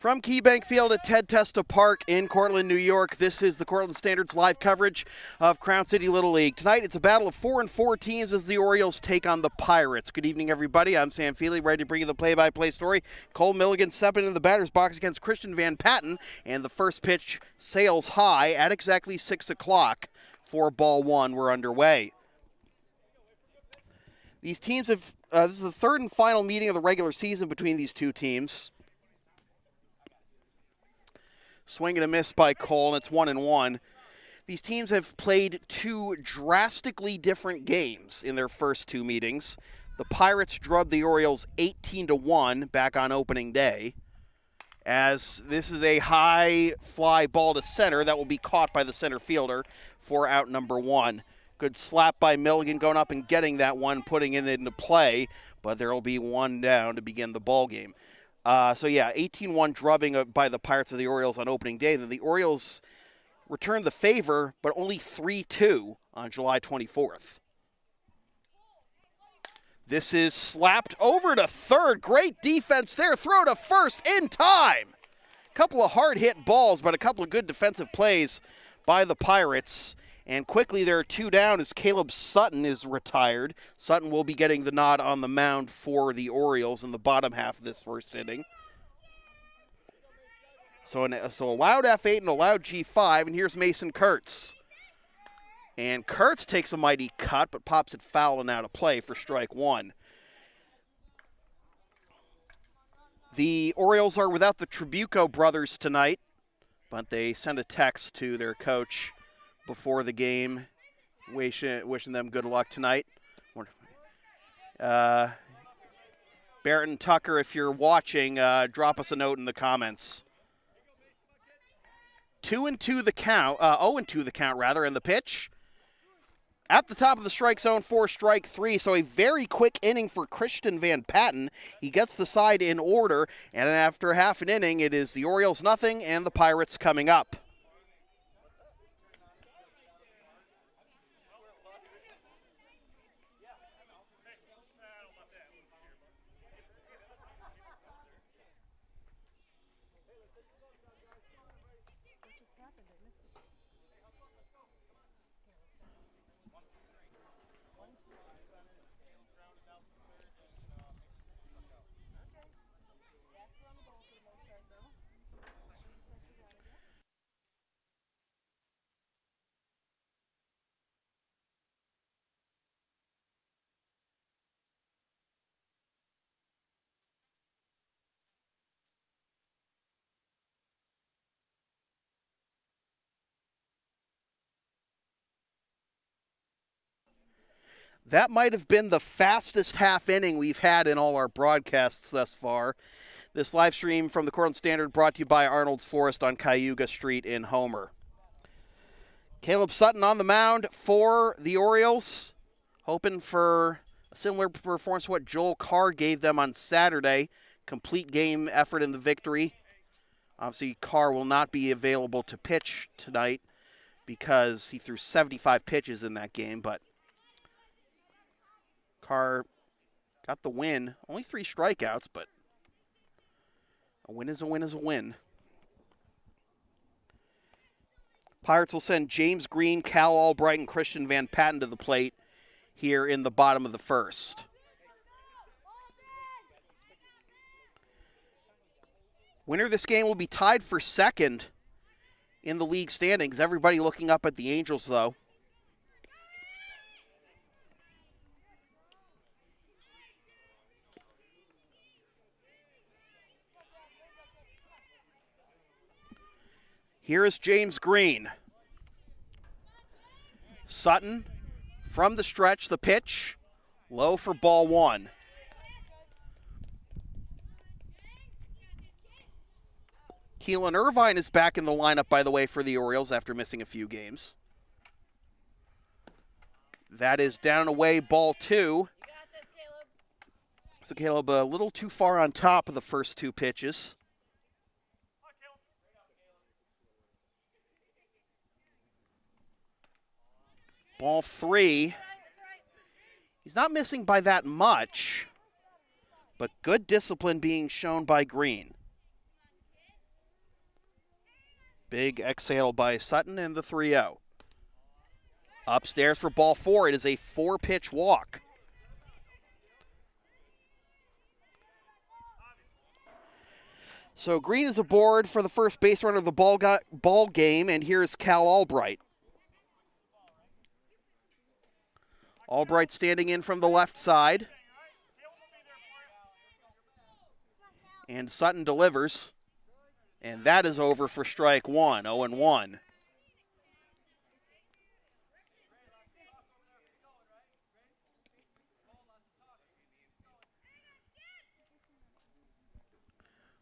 From KeyBank Field at Ted Testa Park in Cortland, New York, this is the Cortland Standard's live coverage of Crown City Little League. Tonight, it's a battle of 4-4 teams as the Orioles take on the Pirates. Good evening, everybody. I'm Sam Feely, ready to bring you the play-by-play story. Cole Milligan stepping into the batter's box against Christian Van Patten, and the first pitch sails high at exactly 6 o'clock for ball one. We're underway. These teams have, this is the third and final meeting of the regular season between these two teams. Swing and a miss by Cole, and it's 1-1. These teams have played two drastically different games in their first two meetings. The Pirates drubbed the Orioles 18-1 back on opening day, as this is a high fly ball to center that will be caught by the center fielder for out number one. Good slap by Milligan going up and getting that one, putting it into play, but there will be one down to begin the ball game. 18-1 drubbing by the Pirates of the Orioles on opening day. Then the Orioles returned the favor, but only 3-2 on July 24th. This is slapped over to third. Great defense there. Throw to first in time. Couple of hard-hit balls, but a couple of good defensive plays by the Pirates. And quickly there are two down as Caleb Sutton is retired. Sutton will be getting the nod on the mound for the Orioles in the bottom half of this first inning. So a loud F8 and a loud G5, and here's Mason Kurtz. And Kurtz takes a mighty cut, but pops it foul and out of play for strike one. The Orioles are without the Tribuco brothers tonight, but they send a text to their coach before the game, wishing them good luck tonight. Barrett and Tucker, if you're watching, drop us a note in the comments. 2-2 the count, 0-2 the count rather, and the pitch at the top of the strike zone for strike three. So a very quick inning for Christian Van Patten. He gets the side in order, and after half an inning, it is the Orioles nothing and the Pirates coming up. That might have been the fastest half inning we've had in all our broadcasts thus far. This live stream from the Cortland Standard brought to you by Arnold's Florist on Cayuga Street in Homer. Caleb Sutton on the mound for the Orioles, hoping for a similar performance to what Joel Carr gave them on Saturday. Complete game effort in the victory. Obviously, Carr will not be available to pitch tonight because he threw 75 pitches in that game, but Carr got the win. Only 3 strikeouts, but a win is a win is a win. Pirates will send James Green, Cal Albright, and Christian Van Patten to the plate here in the bottom of the first. Winner of this game will be tied for second in the league standings. Everybody looking up at the Angels, though. Here is James Green. Sutton from the stretch, the pitch, low for ball one. Keelan Irvine is back in the lineup, by the way, for the Orioles after missing a few games. That is down and away, ball two. So Caleb a little too far on top of the first two pitches. Ball three. He's not missing by that much, but good discipline being shown by Green. Big exhale by Sutton and the 3-0. Upstairs for ball four. It is a 4-pitch walk. So Green is aboard for the first base runner of the ball game, and here's Cal Albright. Albright standing in from the left side. And Sutton delivers. And that is over for strike one, 0-1.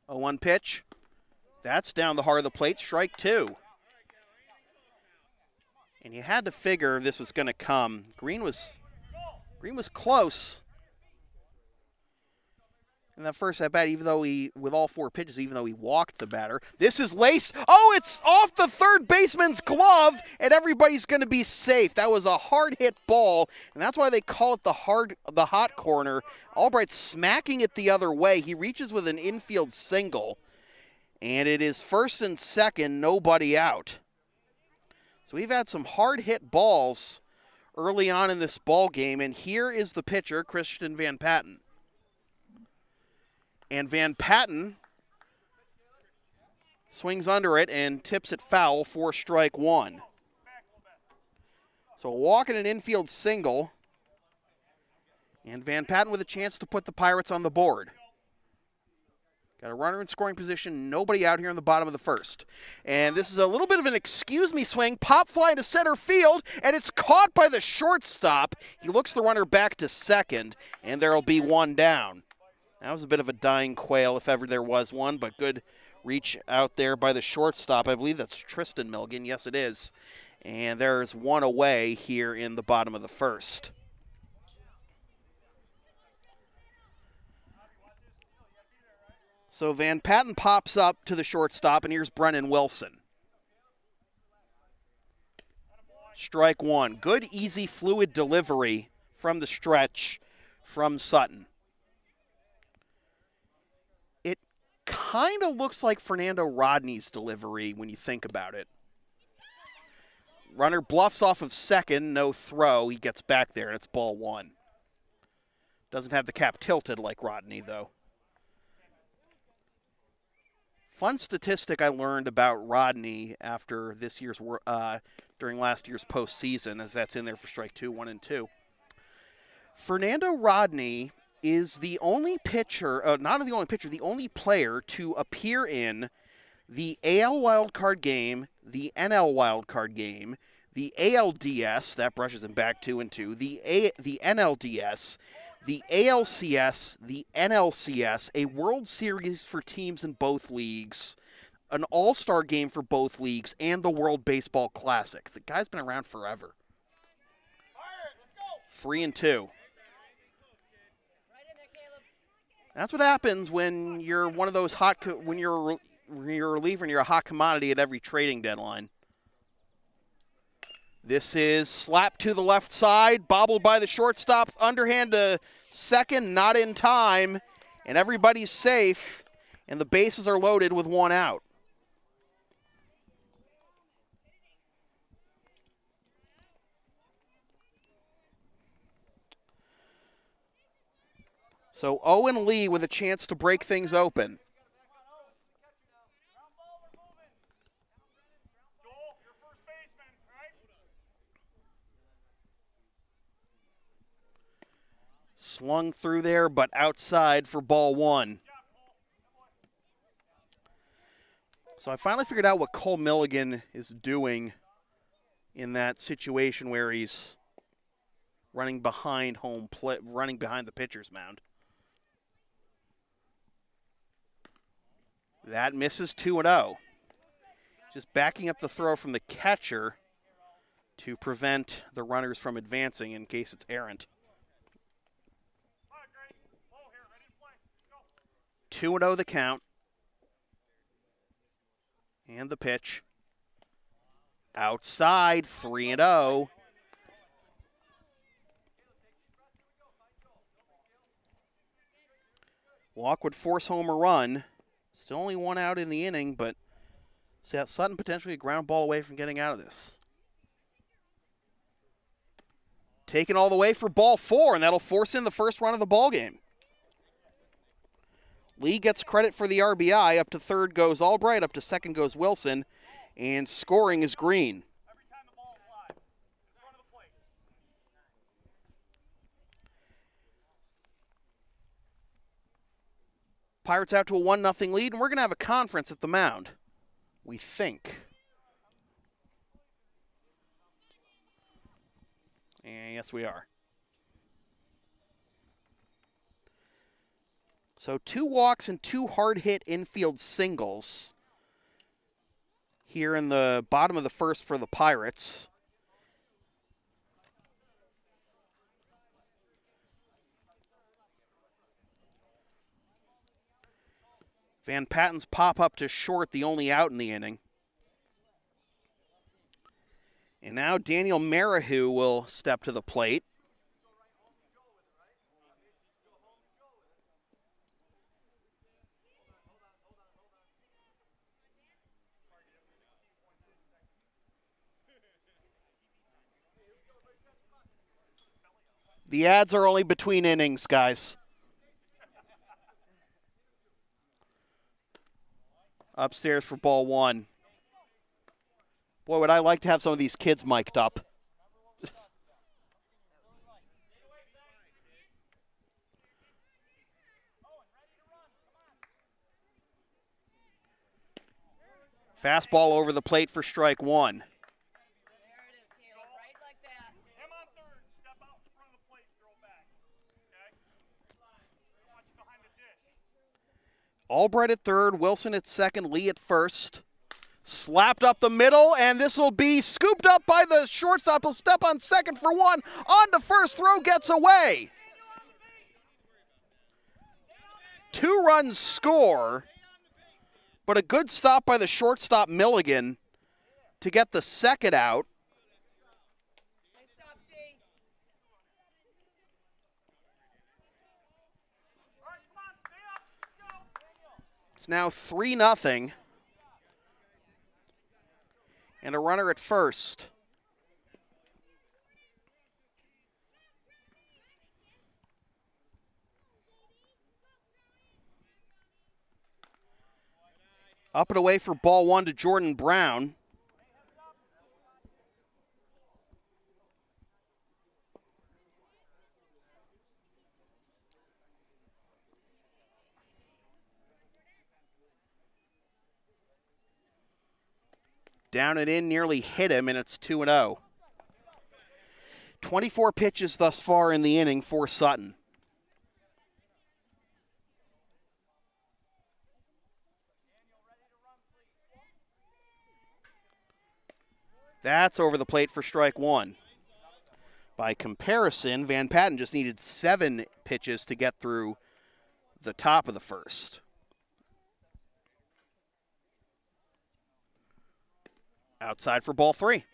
A 1 pitch. That's down the heart of the plate, strike two. And you had to figure this was going to come. Green was close. In that first at bat, even though with all 4 pitches, even though he walked the batter. This is laced. Oh, it's off the third baseman's glove, and everybody's going to be safe. That was a hard hit ball, and that's why they call it the hot corner. Albright smacking it the other way. He reaches with an infield single, and it is first and second, nobody out. So we've had some hard hit balls early on in this ball game, and here is the pitcher, Christian Van Patten. And Van Patten swings under it and tips it foul for strike one. So a walk and an infield single. And Van Patten with a chance to put the Pirates on the board. Got a runner in scoring position, nobody out here in the bottom of the first. And this is a little bit of an excuse me swing. Pop fly to center field, and it's caught by the shortstop. He looks the runner back to second, and there will be one down. That was a bit of a dying quail if ever there was one, but good reach out there by the shortstop. I believe that's Tristan Milligan. Yes, it is. And there's one away here in the bottom of the first. So Van Patten pops up to the shortstop, and here's Brennan Wilson. Strike one. Good, easy, fluid delivery from the stretch from Sutton. Kind of looks like Fernando Rodney's delivery when you think about it. Runner bluffs off of second, no throw. He gets back there, and it's ball one. Doesn't have the cap tilted like Rodney, though. Fun statistic I learned about Rodney after this year's during last year's postseason, as that's in there for strike two, 1 and 2. Fernando Rodney is the only pitcher, not the only pitcher, the only player to appear in the AL wildcard game, the NL wildcard game, the ALDS, that brushes him back 2 and 2, the NLDS, the ALCS, the NLCS, a World Series for teams in both leagues, an all-star game for both leagues, and the World Baseball Classic. The guy's been around forever. 3 and 2. That's what happens when you're one of those when you're a reliever and you're a hot commodity at every trading deadline. This is slapped to the left side, bobbled by the shortstop, underhand to second, not in time, and everybody's safe, and the bases are loaded with one out. So Owen Lee with a chance to break things open. Slung through there, but outside for ball one. So I finally figured out what Cole Milligan is doing in that situation where he's running behind running behind the pitcher's mound. That misses 2-0. Just backing up the throw from the catcher to prevent the runners from advancing in case it's errant. 2-0 the count. And the pitch. Outside, 3-0. Walk would force home a run. Still only one out in the inning, but Sutton potentially a ground ball away from getting out of this. Taken all the way for ball 4, and that'll force in the first run of the ball game. Lee gets credit for the RBI. Up to third goes Albright. Up to second goes Wilson. And scoring is Green. Pirates out to a 1-0 lead, and we're going to have a conference at the mound. We think. And yes, we are. So 2 walks and 2 hard-hit infield singles here in the bottom of the first for the Pirates. Van Patten's pop up to short, the only out in the inning. And now Daniel Marahu will step to the plate. The ads are only between innings, guys. Upstairs for ball 1. Boy, would I like to have some of these kids mic'd up. Fastball over the plate for strike 1. Albright at third, Wilson at second, Lee at first. Slapped up the middle, and this will be scooped up by the shortstop. He'll step on second for 1. On to first, throw gets away. 2 runs score, but a good stop by the shortstop Milligan to get the second out. It's now 3-0. And a runner at first. Up and away for ball 1 to Jordan Brown. Down and in, nearly hit him, and it's 2-0. 24 pitches thus far in the inning for Sutton. That's over the plate for strike 1. By comparison, Van Patten just needed 7 pitches to get through the top of the first. Outside for ball 3.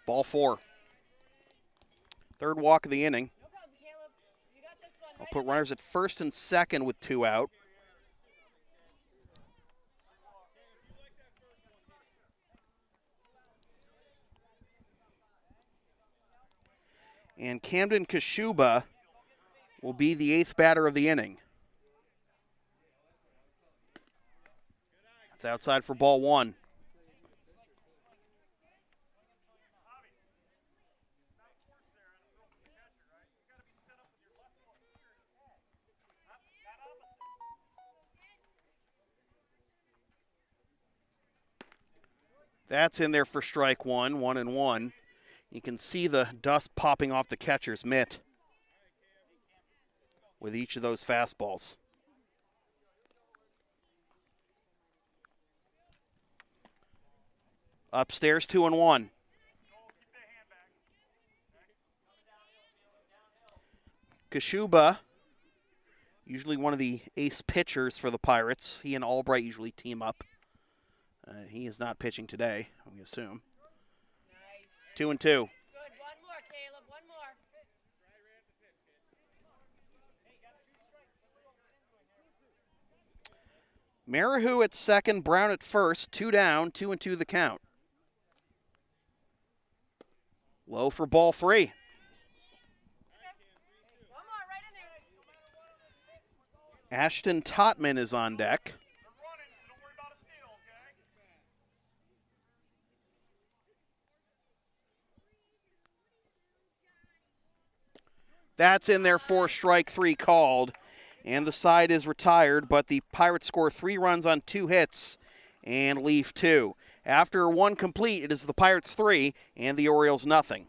Ball 4. Third walk of the inning. I'll put runners at first and second with 2 out. And Camden Kashuba will be the 8th batter of the inning. It's outside for ball one. That's in there for strike one, 1-1. You can see the dust popping off the catcher's mitt with each of those fastballs. Upstairs, 2-1. Kashuba, usually one of the ace pitchers for the Pirates. He and Albright usually team up. He is not pitching today, we assume. Nice. 2-2. Good. One more, Caleb. One more. Marihu at second, Brown at first. 2 down, 2-2 the count. Low for ball 3. Ashton Totman is on deck. That's in there for strike 3 called. And the side is retired, but the Pirates score 3 runs on 2 hits and leave 2. After 1 complete, it is the Pirates 3 and the Orioles nothing.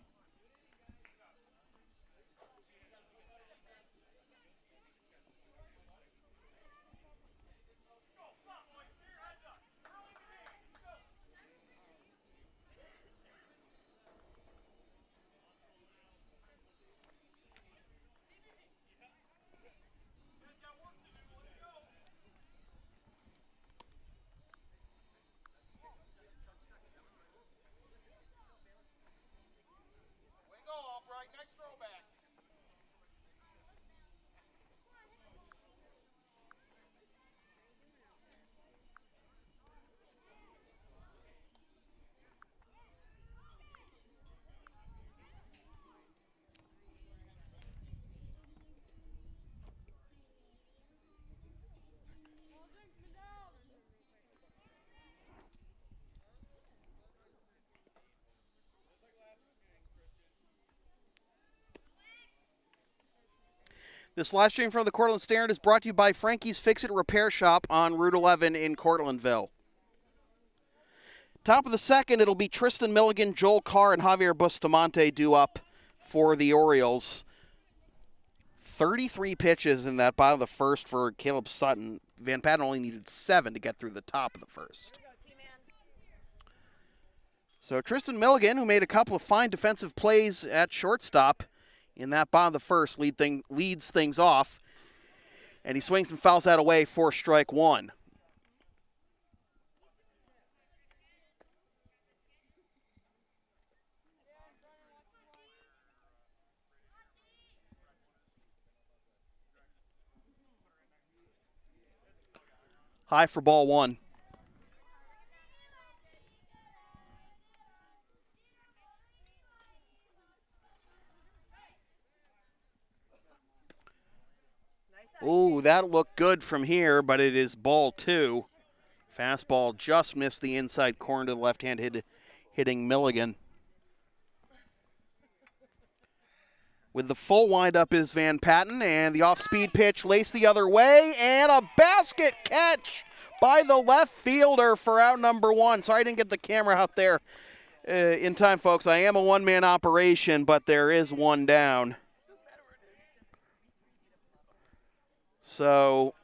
This live stream from the Cortland Standard is brought to you by Frankys Fix Repair Shop on Route 11 in Cortlandville. Top of the second, it'll be Tristan Milligan, Joel Carr, and Javier Bustamante due up for the Orioles. 33 pitches in that bottom of the first for Caleb Sutton. Van Patten only needed 7 to get through the top of the first. So Tristan Milligan, who made a couple of fine defensive plays at shortstop in that bottom of the first, leads things off. And he swings and fouls that away for strike 1. High for ball 1. Ooh, that looked good from here, but it is ball 2. Fastball just missed the inside corner to the left hand, hitting Milligan. With the full windup is Van Patten, and the off-speed pitch laced the other way, and a basket catch by the left fielder for out number 1. Sorry I didn't get the camera out there in time, folks. I am a one-man operation, but there is one down. So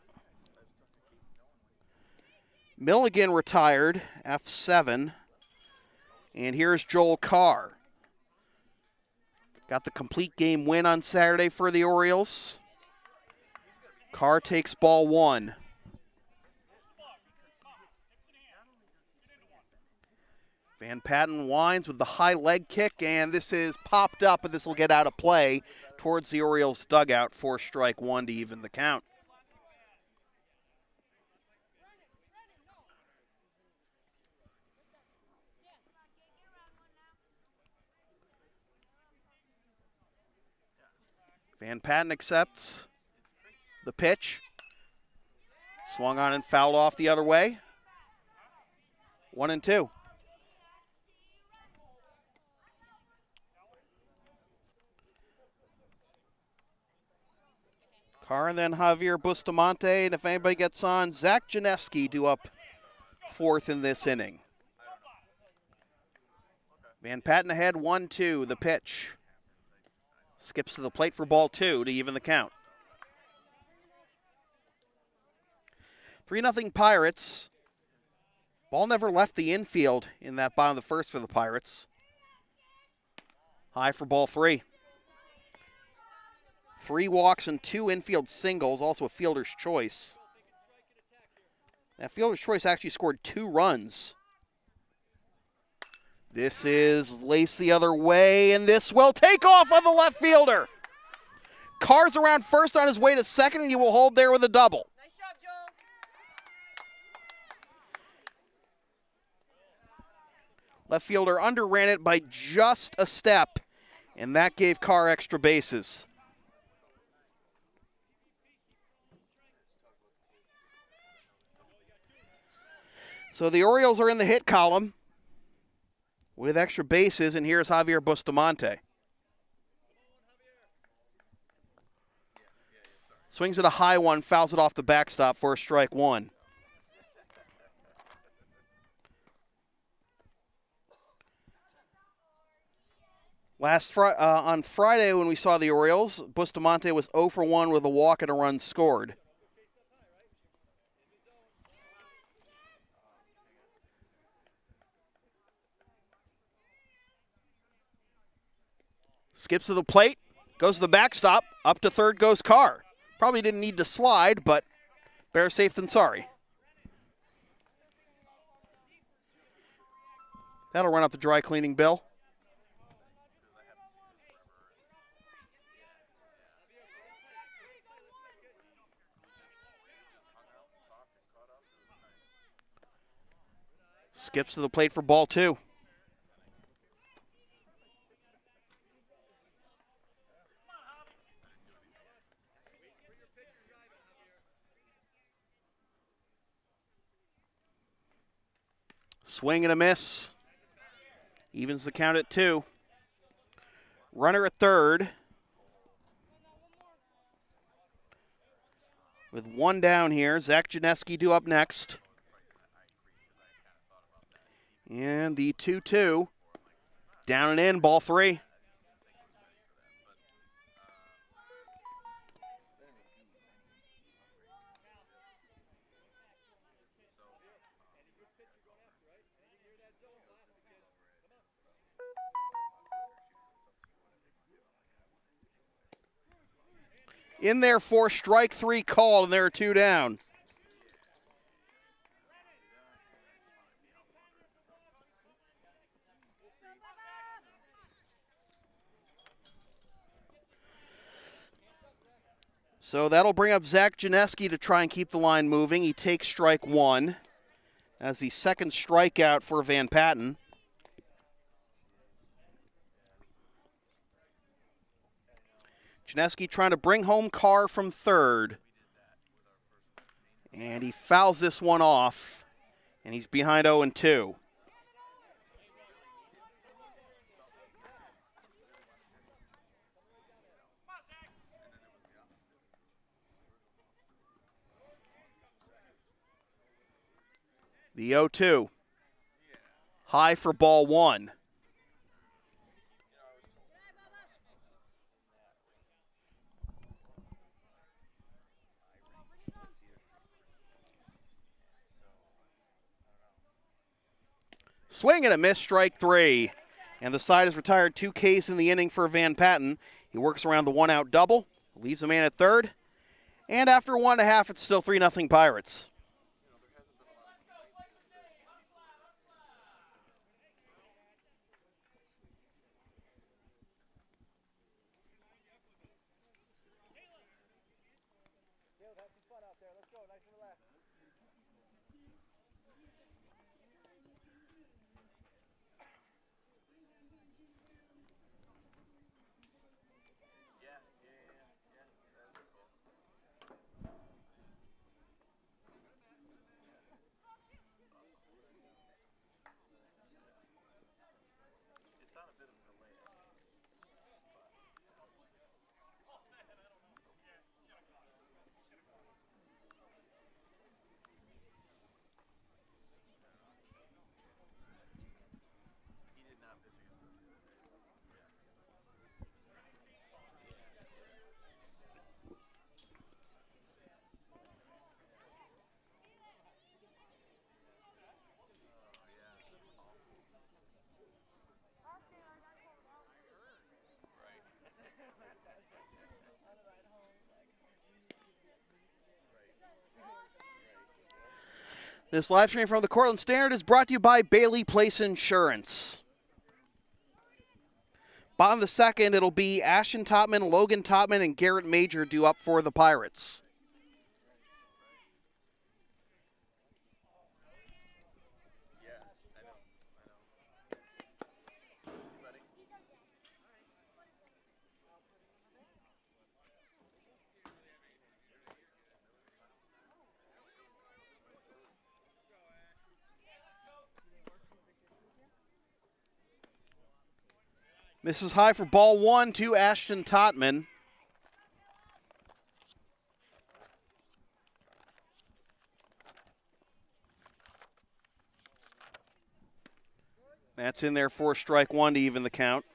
Milligan retired, F7, and here's Joel Carr. Got the complete game win on Saturday for the Orioles. Carr takes ball 1. Van Patten winds with the high leg kick, and this is popped up, but this will get out of play towards the Orioles dugout for strike 1 to even the count. Van Patten accepts the pitch. Swung on and fouled off the other way. 1-2. Carr and then Javier Bustamante, and if anybody gets on, Zach Janeski due up fourth in this inning. Van Patten ahead 1-2, the pitch. Skips to the plate for ball 2 to even the count. 3-0 Pirates. Ball never left the infield in that bottom of the first for the Pirates. High for ball 3. 3 walks and 2 infield singles, also a fielder's choice. That fielder's choice actually scored 2 runs. This is laced the other way, and this will take off on the left fielder. Carr's around first on his way to second, and he will hold there with a double. Nice job, Joel. Left fielder underran it by just a step, and that gave Carr extra bases. So the Orioles are in the hit column with extra bases, and here's Javier Bustamante. Swings at a high one, fouls it off the backstop for a strike 1. On Friday when we saw the Orioles, Bustamante was 0 for 1 with a walk and a run scored. Skips to the plate, goes to the backstop, up to third goes Carr. Probably didn't need to slide, but better safe than sorry. That'll run up the dry cleaning bill. Skips to the plate for ball 2. Swing and a miss. Evens the count at 2. Runner at third. With 1 down here, Zach Janeski due up next. And the 2-2. Down and in, ball 3. In there for strike 3 called, and there are 2 down. So that'll bring up Zach Janeski to try and keep the line moving. He takes strike 1 as the second strikeout for Van Patten. Janeski trying to bring home Carr from third. And he fouls this one off, and he's behind 0-2. The 0-2. High for ball 1. Swing and a miss, strike 3. And the side has retired 2 Ks in the inning for Van Patten. He works around the 1-out double, leaves a man at third. And after 1.5, it's still 3-0 Pirates. This live stream from the Cortland Standard is brought to you by Bailey Place Insurance. Bottom of the second, it'll be Ashton Topman, Logan Topman, and Garrett Major due up for the Pirates. Misses high for ball one to Ashton Totman. That's in there for strike one to even the count.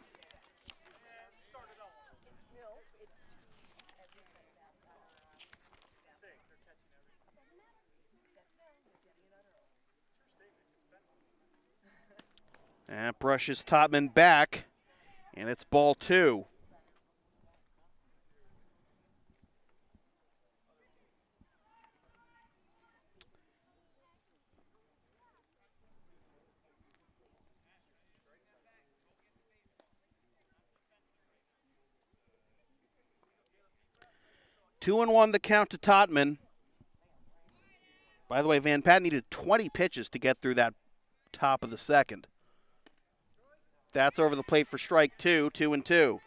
That brushes Totman back. And it's ball two. Two and one the count to Totman. By the way, Van Pat needed 20 pitches to get through that top of the second. That's over the plate for strike two, 2-2.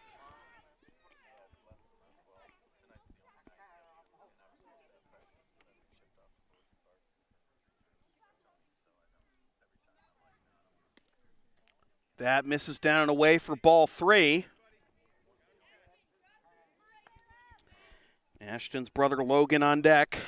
That misses down and away for ball three. Ashton's brother Logan on deck.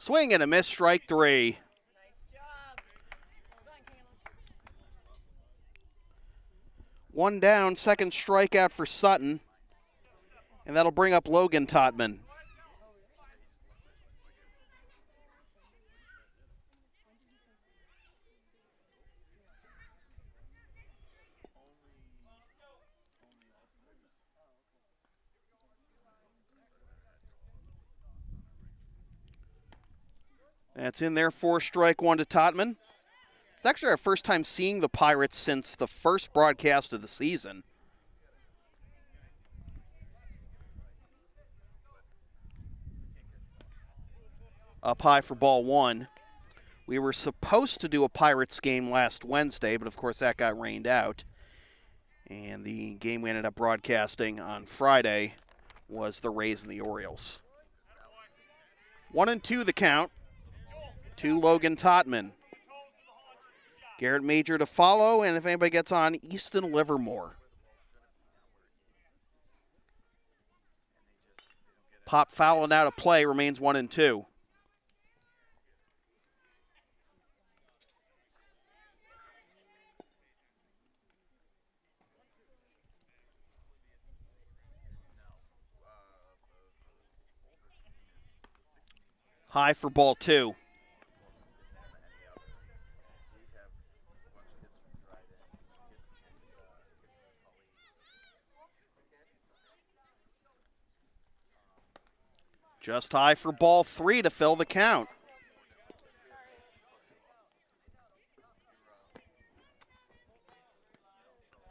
Swing and a miss, strike three. Nice job. Well done, Caleb. One down, second strikeout for Sutton. And that'll bring up Logan Totman. That's in there for strike one to Totman. It's actually our first time seeing the Pirates since the first broadcast of the season. Up high for ball one. We were supposed to do a Pirates game last Wednesday, but of course that got rained out. And the game we ended up broadcasting on Friday was the Rays and the Orioles. 1-2 the count to Logan Totman. Garrett Major to follow, and if anybody gets on, Easton Livermore. Pop foul and out of play, remains 1-2. High for ball two. Just high for ball three to fill the count.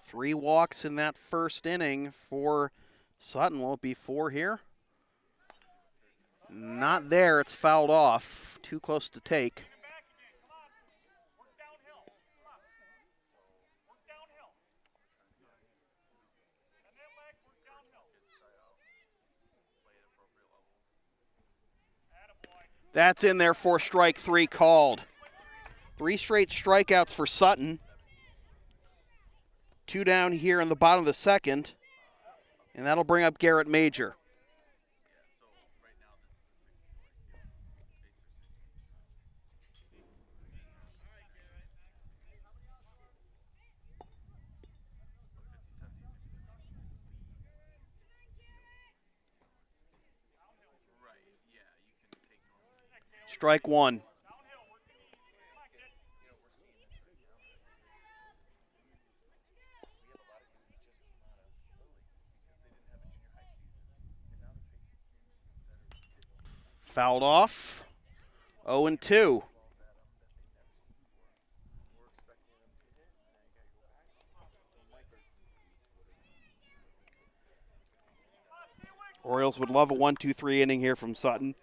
Three walks in that first inning for Sutton. Will it be four here? Not there. It's fouled off. Too close to take. That's in there for strike three called. Three straight strikeouts for Sutton. Two down here in the bottom of the second. And that'll bring up Garrett Major. Strike one. Fouled off. 0-2. Orioles would love a 1-2-3 inning here from Sutton.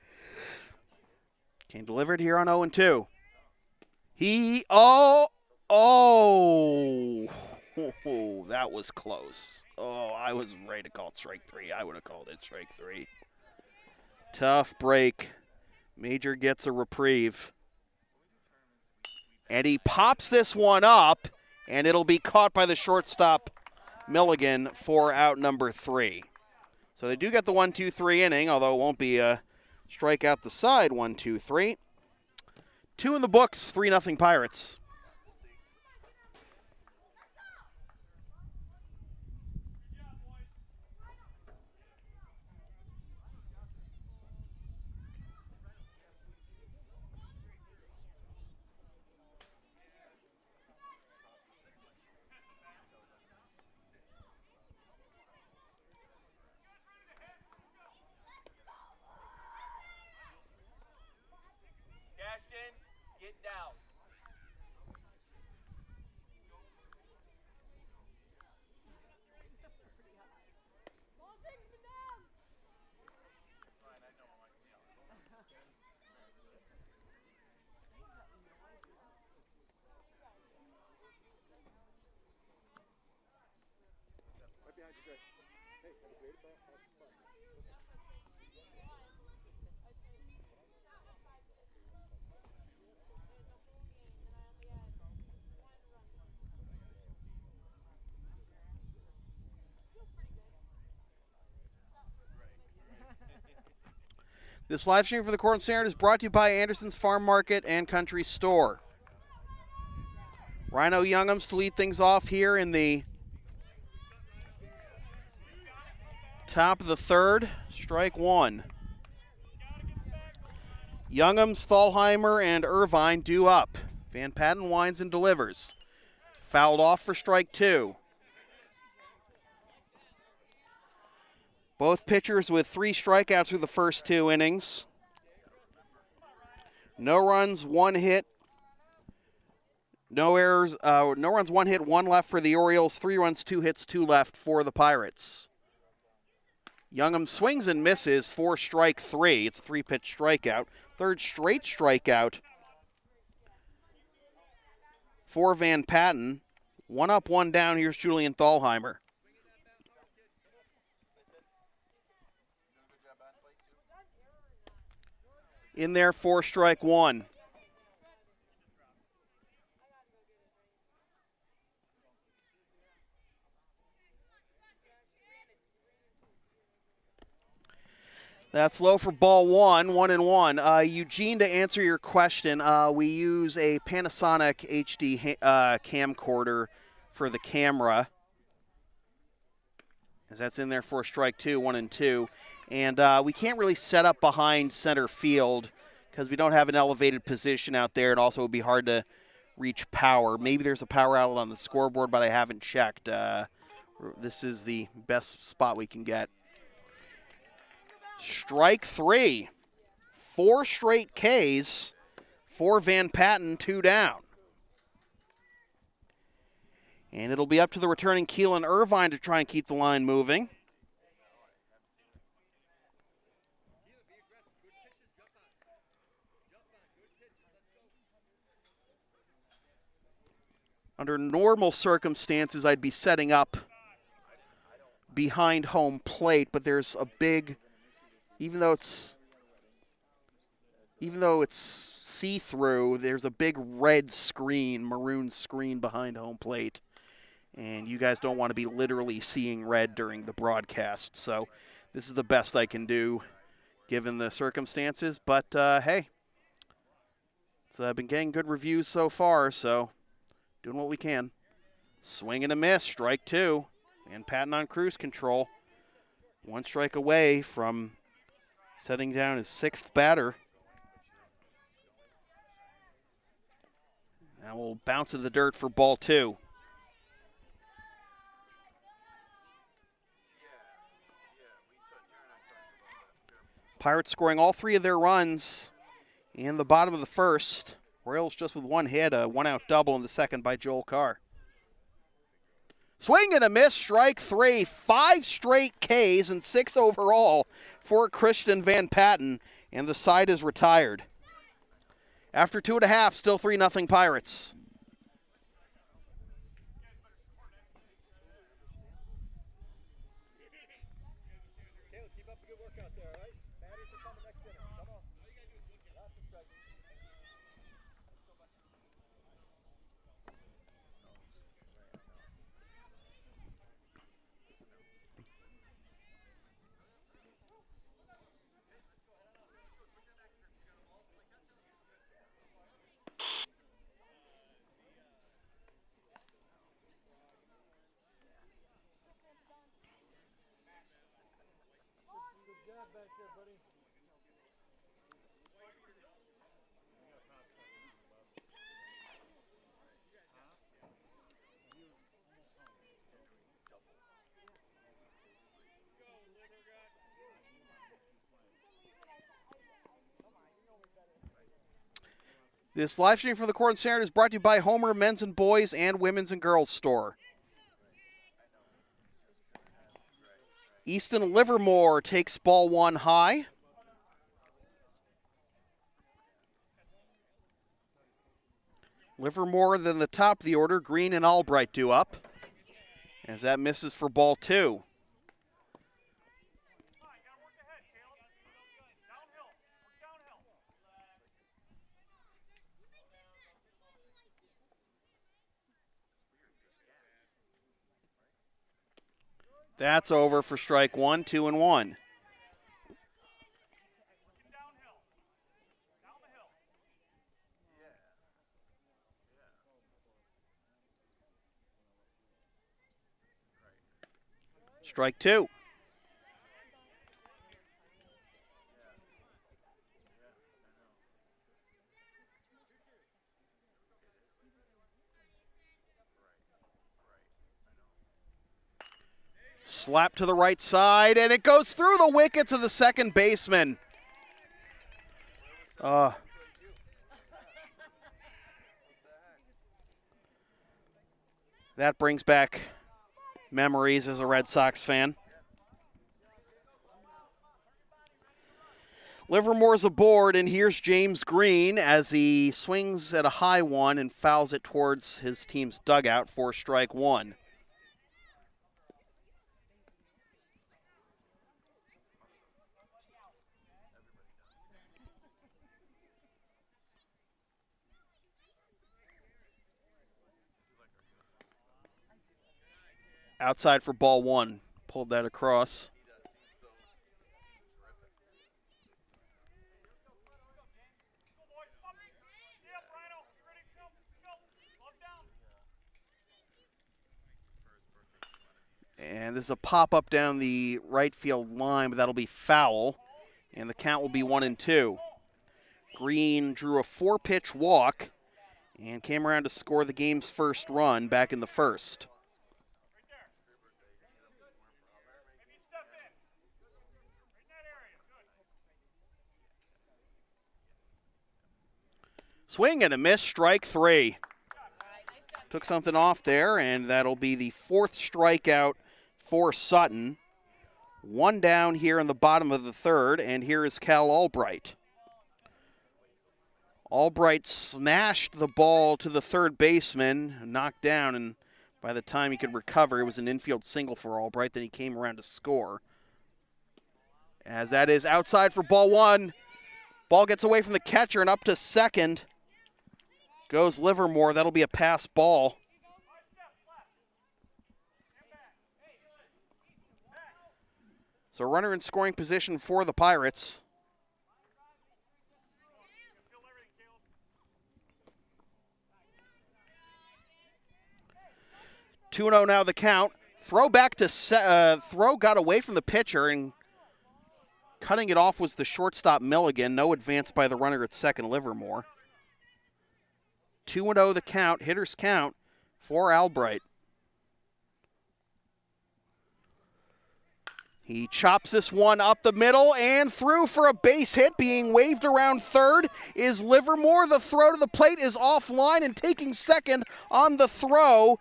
Came delivered here on 0-2. That was close. Oh, I was ready to call it strike three. I would have called it strike three. Tough break. Major gets a reprieve. And he pops this one up, and it'll be caught by the shortstop, Milligan, for out number 3. So they do get the 1-2-3 inning, although it won't be a strikeout the side 1-2-3. 2 in the books, 3-0 Pirates. Get down. This live stream for the Cortland Standard is brought to you by Anderson's Farm Market and Country Store. Rhino Youngums to lead things off here in the top of the third. Strike one. Youngums, Thalheimer, and Irvine due up. Van Patten winds and delivers. Fouled off for strike two. Both pitchers with 3 strikeouts through the first 2 innings. No runs, 1 hit. No errors. No runs, 1 hit, 1 left for the Orioles. 3 runs, 2 hits, 2 left for the Pirates. Youngum swings and misses for strike 3. It's a 3-pitch strikeout. 3rd straight strikeout for Van Patten. 1 up, 1 down. Here's Julian Thalheimer. In there for strike 1. That's low for ball 1, 1-1. Eugene, to answer your question, we use a Panasonic HD camcorder for the camera, as that's in there for strike 2, 1-2. And we can't really set up behind center field because we don't have an elevated position out there. It also would be hard to reach power. Maybe there's a power outlet on the scoreboard, but I haven't checked. This is the best spot we can get. Strike 3. 4 straight Ks for Van Patten, 2 down. And it'll be up to the returning Keelan Irvine to try and keep the line moving. Under normal circumstances, I'd be setting up behind home plate, but there's a big, even though it's see-through, there's a big red screen, maroon screen behind home plate. And you guys don't want to be literally seeing red during the broadcast. So this is the best I can do given the circumstances. But, hey, I've been getting good reviews so far, so doing what we can. Swing and a miss, strike 2. And Patten on cruise control. 1 strike away from setting down his 6th batter. Now we'll bounce in the dirt for ball 2. Pirates scoring all 3 of their runs in the bottom of the first. Orioles just with 1 hit, a 1-out double in the second by Joel Carr. Swing and a miss, strike 3. 5 straight Ks and 6 overall for Christian Van Patten, and the side is retired. After 2.5, still 3-0 Pirates. This live stream from the Cortland Standard is brought to you by Homer Men's and Boys and Women's and Girls Store. Easton Livermore takes ball 1 high. Livermore then the top of the order. Green and Albright due up, as that misses for ball 2. That's over for strike 1, 2-1. Strike 2. Slap to the right side, and it goes through the wickets of the second baseman. That brings back memories as a Red Sox fan. Livermore's aboard, and here's James Green as he swings at a high one and fouls it towards his team's dugout for strike 1. Outside for ball 1. Pulled that across. And this is a pop-up down the right field line, but that'll be foul. And the count will be 1-2. Green drew a 4-pitch walk and came around to score the game's first run back in the first. Swing and a miss, strike 3. Took something off there, and that'll be the 4th strikeout for Sutton. 1 down here in the bottom of the 3rd, and here is Cal Albright. Albright smashed the ball to the 3rd baseman, knocked down, and by the time he could recover, it was an infield single for Albright. Then he came around to score. As that is outside for ball 1. Ball gets away from the catcher and up to second. Goes Livermore. That'll be a pass ball. So runner in scoring position for the Pirates. Two 2-0 now the count. Throw back to throw got away from the pitcher, and cutting it off was the shortstop Milligan. No advance by the runner at second, Livermore. 2-0 the count, hitters count for Albright. He chops this one up the middle and through for a base hit. Being waved around third is Livermore. The throw to the plate is offline, and taking second on the throw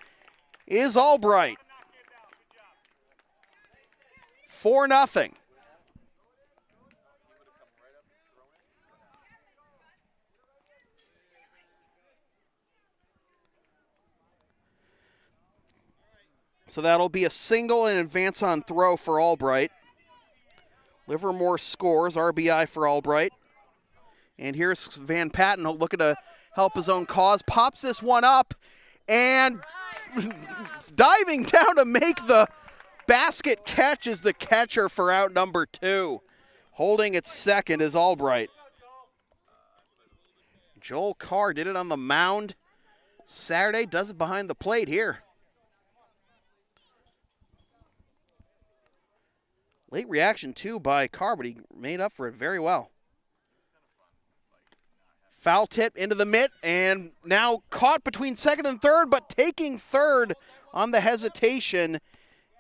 is Albright. 4-0. So that'll be a single and advance on throw for Albright. Livermore scores, RBI for Albright. And here's Van Patten looking to help his own cause. Pops this one up and diving down to make the basket catch is the catcher for out number 2. Holding at second is Albright. Joel Carr did it on the mound Saturday, does it behind the plate here. Late reaction, too, by Carr, but he made up for it very well. Foul tip into the mitt, and now caught between second and third, but taking third on the hesitation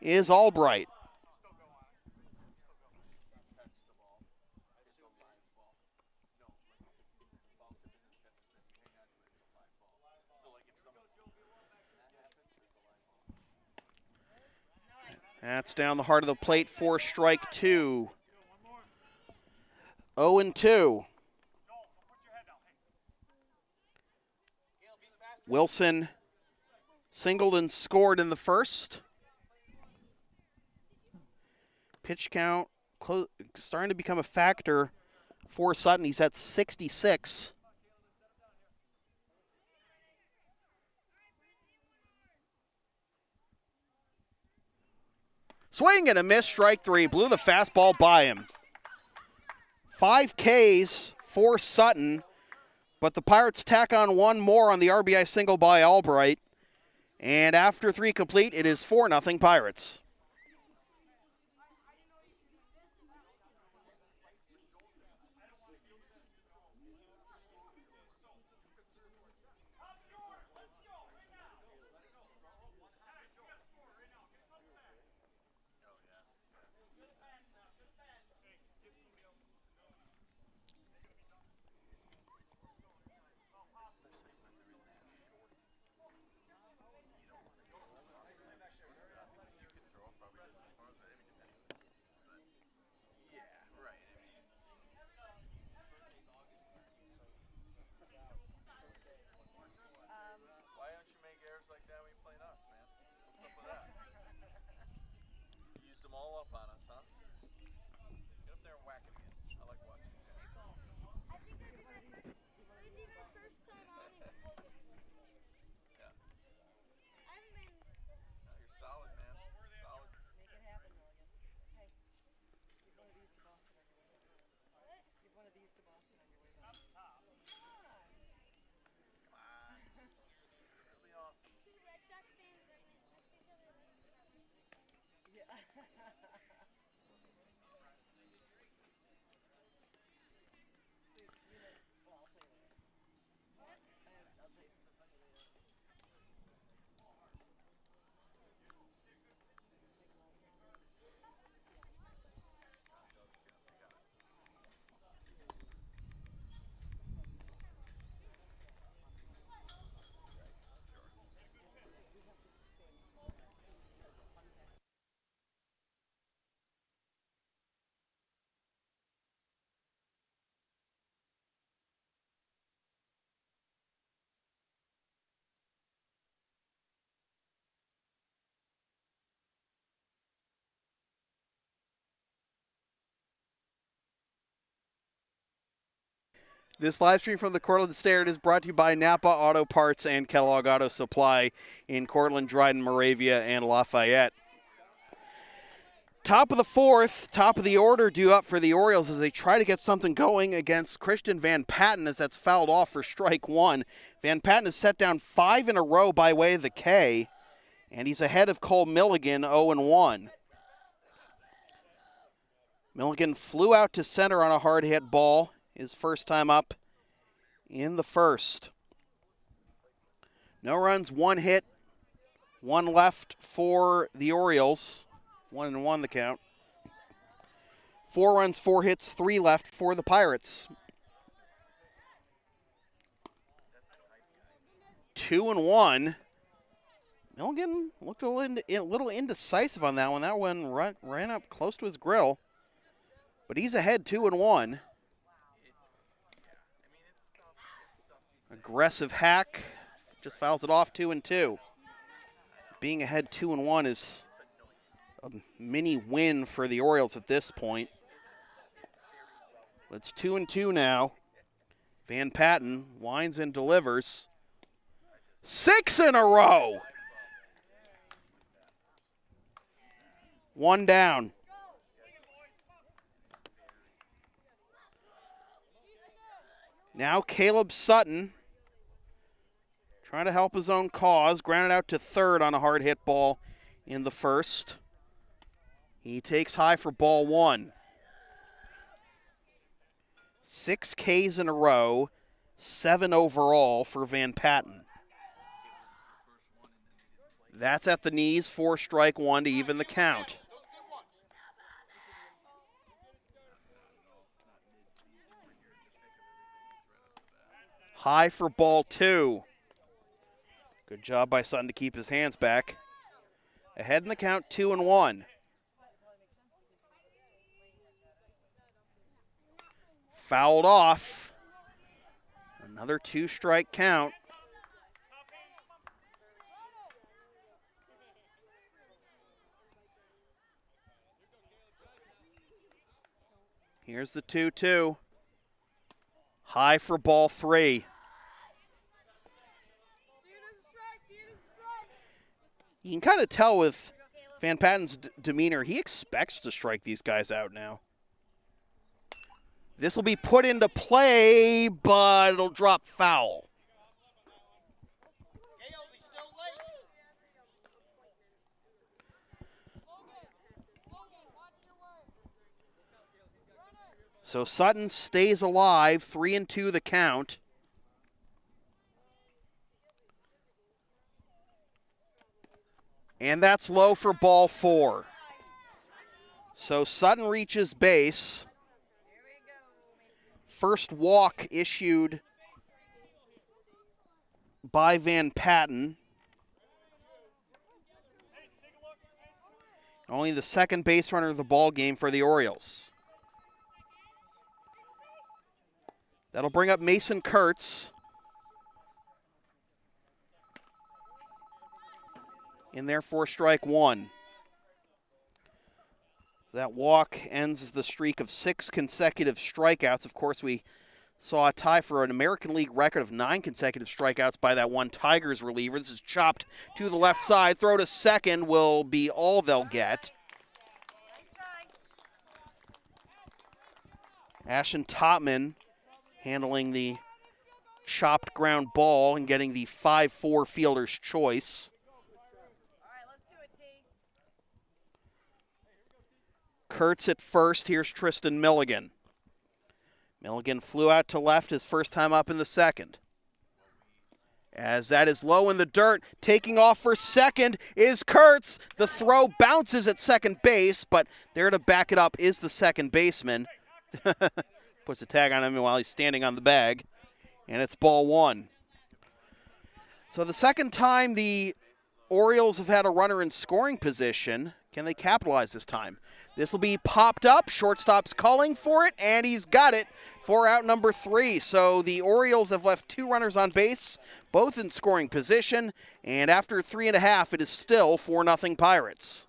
is Albright. That's down the heart of the plate for strike 2. 0-2. Wilson singled and scored in the first. Pitch count starting to become a factor for Sutton. He's at 66. Swing and a miss, strike 3. Blew the fastball by him. 5 Ks for Sutton, but the Pirates tack on one more on the RBI single by Albright. And after 3 complete, it is 4-0 Pirates. This live stream from the Cortland Standard is brought to you by Napa Auto Parts and Kellogg Auto Supply in Cortland, Dryden, Moravia, and Lafayette. Top of the 4th, top of the order due up for the Orioles as they try to get something going against Christian Van Patten as that's fouled off for strike 1. Van Patten has set down 5 in a row by way of the K, and he's ahead of Cole Milligan 0-1. Milligan flew out to center on a hard hit ball. His first time up in the first. No runs, 1 hit, 1 left for the Orioles. 1-1 the count. 4 runs, 4 hits, 3 left for the Pirates. 2-1. Milligan looked a little indecisive on that one. That one ran up close to his grill. But he's ahead 2-1. Aggressive hack. Just fouls it off 2-2. Being ahead 2-1 is a mini win for the Orioles at this point. But it's 2-2 now. Van Patten winds and delivers. 6 in a row. 1 down. Now Caleb Sutton trying to help his own cause. Grounded out to third on a hard hit ball in the first. He takes high for ball 1. 6 Ks in a row, 7 overall for Van Patten. That's at the knees, 4 strike 1 to even the count. High for ball 2. Good job by Sutton to keep his hands back. Ahead in the count, 2-1. Fouled off. Another 2-strike count. Here's the 2-2. High for ball 3. You can kind of tell with Van Patten's demeanor, he expects to strike these guys out now. This will be put into play, but it'll drop foul. So Sutton stays alive, 3-2 the count. And that's low for ball 4. So Sutton reaches base. First walk issued by Van Patten. Only the second base runner of the ball game for the Orioles. That'll bring up Mason Kurtz. In there for strike 1. So that walk ends the streak of 6 consecutive strikeouts. Of course, we saw a tie for an American League record of 9 consecutive strikeouts by that one Tigers reliever. This is chopped to the left side. Throw to second will be all they'll get. Ashton Topman handling the chopped ground ball and getting the 5-4 fielder's choice. Kurtz at first. Here's Tristan Milligan. Milligan flew out to left his first time up in the second. As that is low in the dirt, taking off for second is Kurtz. The throw bounces at second base, but there to back it up is the second baseman. Puts a tag on him while he's standing on the bag, and it's ball 1. So the second time the Orioles have had a runner in scoring position, can they capitalize this time? This will be popped up. Shortstop's calling for it, and he's got it for out number 3. So the Orioles have left 2 runners on base, both in scoring position, and after 3.5, it is still 4-0 Pirates.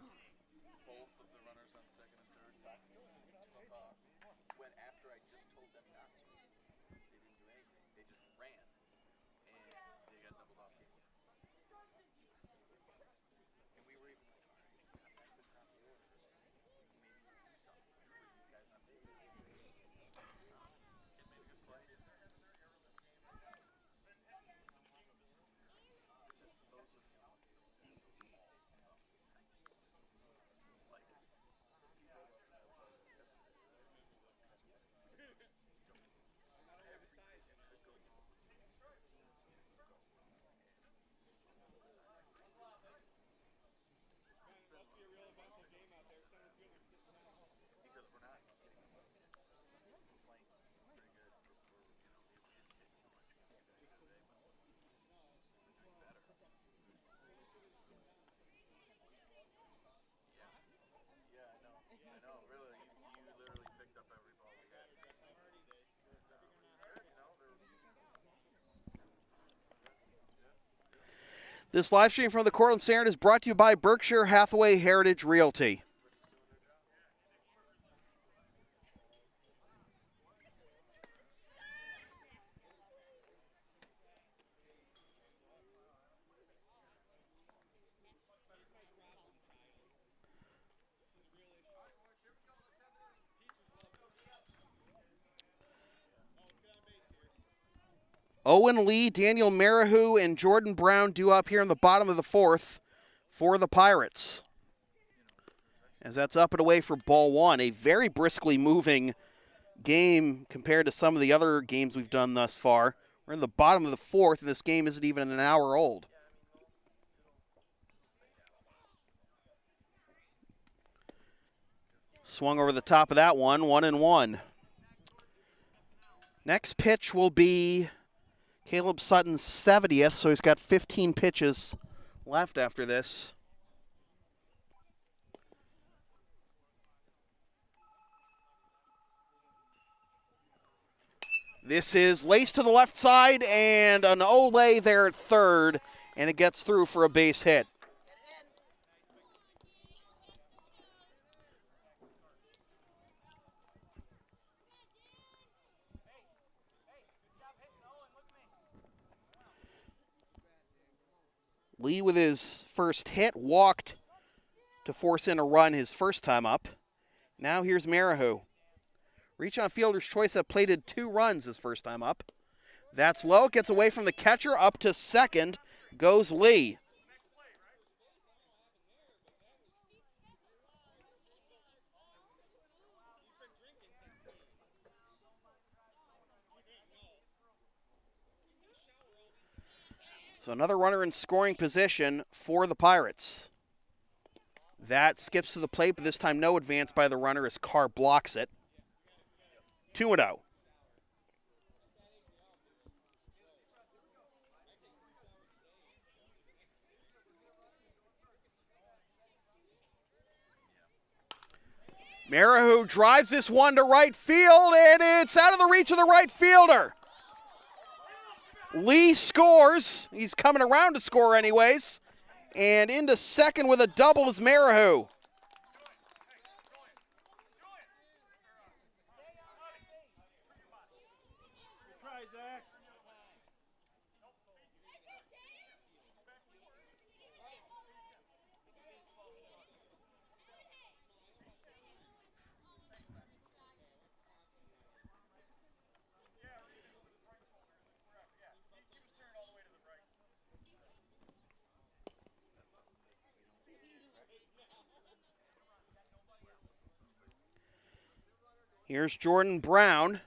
This live stream from the Cortland Standard is brought to you by Berkshire Hathaway Heritage Realty. Owen Lee, Daniel Marihu, and Jordan Brown due up here in the bottom of the fourth for the Pirates. As that's up and away for ball one. A very briskly moving game compared to some of the other games we've done thus far. We're in the bottom of the fourth, and this game isn't even an hour old. Swung over the top of that one, 1-1. Next pitch will be Caleb Sutton's 70th, so he's got 15 pitches left after this. This is laced to the left side, and an Olay there at third, and it gets through for a base hit. Lee with his first hit walked to force in a run his first time up. Now here's Marihu. Reach on fielder's choice that plated 2 runs his first time up. That's low, gets away from the catcher, up to second goes Lee. So another runner in scoring position for the Pirates. That skips to the plate, but this time no advance by the runner as Carr blocks it. 2-0. Marihu drives this one to right field, and it's out of the reach of the right fielder. Lee scores. He's coming around to score anyways. And into second with a double is Marihu. Here's Jordan Brown,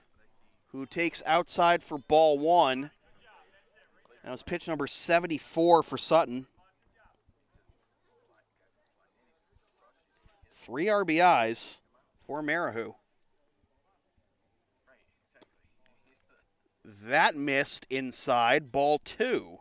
who takes outside for ball one. That was pitch number 74 for Sutton. 3 RBIs for Marihu. That missed inside, ball 2.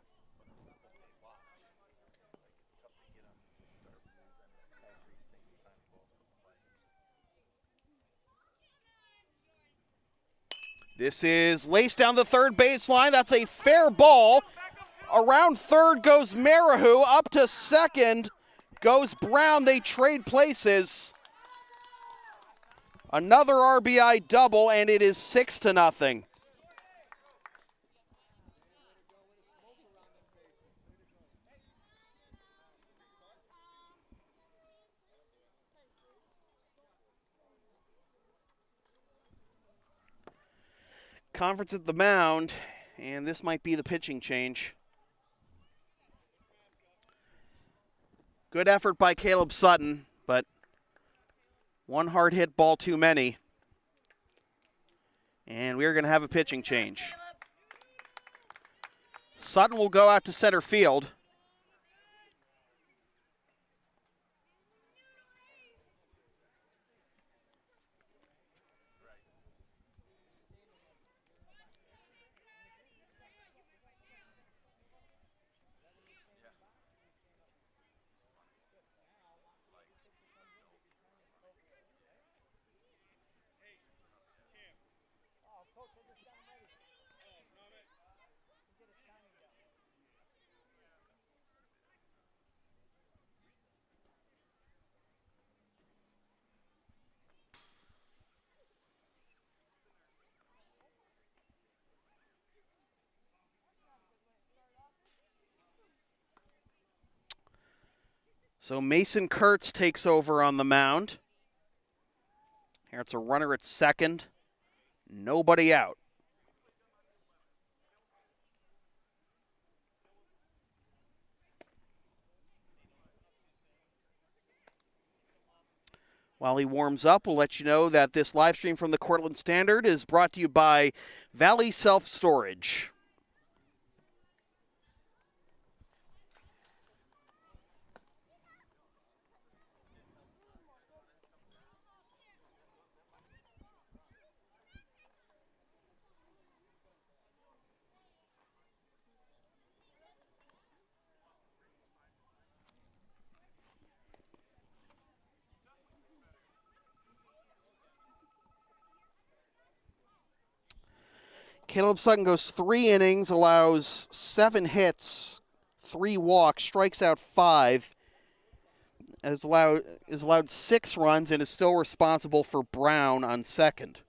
This is laced down the third baseline. That's a fair ball. Around third goes Marihu. Up to second goes Brown. They trade places. Another RBI double, and it is 6-0. Conference at the mound, and this might be the pitching change. Good effort by Caleb Sutton, but one hard hit ball too many. And we're going to have a pitching change. Sutton will go out to center field. So Mason Kurtz takes over on the mound. Here it's a runner at second. Nobody out. While he warms up, we'll let you know that this live stream from the Cortland Standard is brought to you by Valley Self Storage. Caleb Sutton goes 3 innings, allows 7 hits, 3 walks, strikes out 5, is allowed 6 runs, and is still responsible for Brown on second.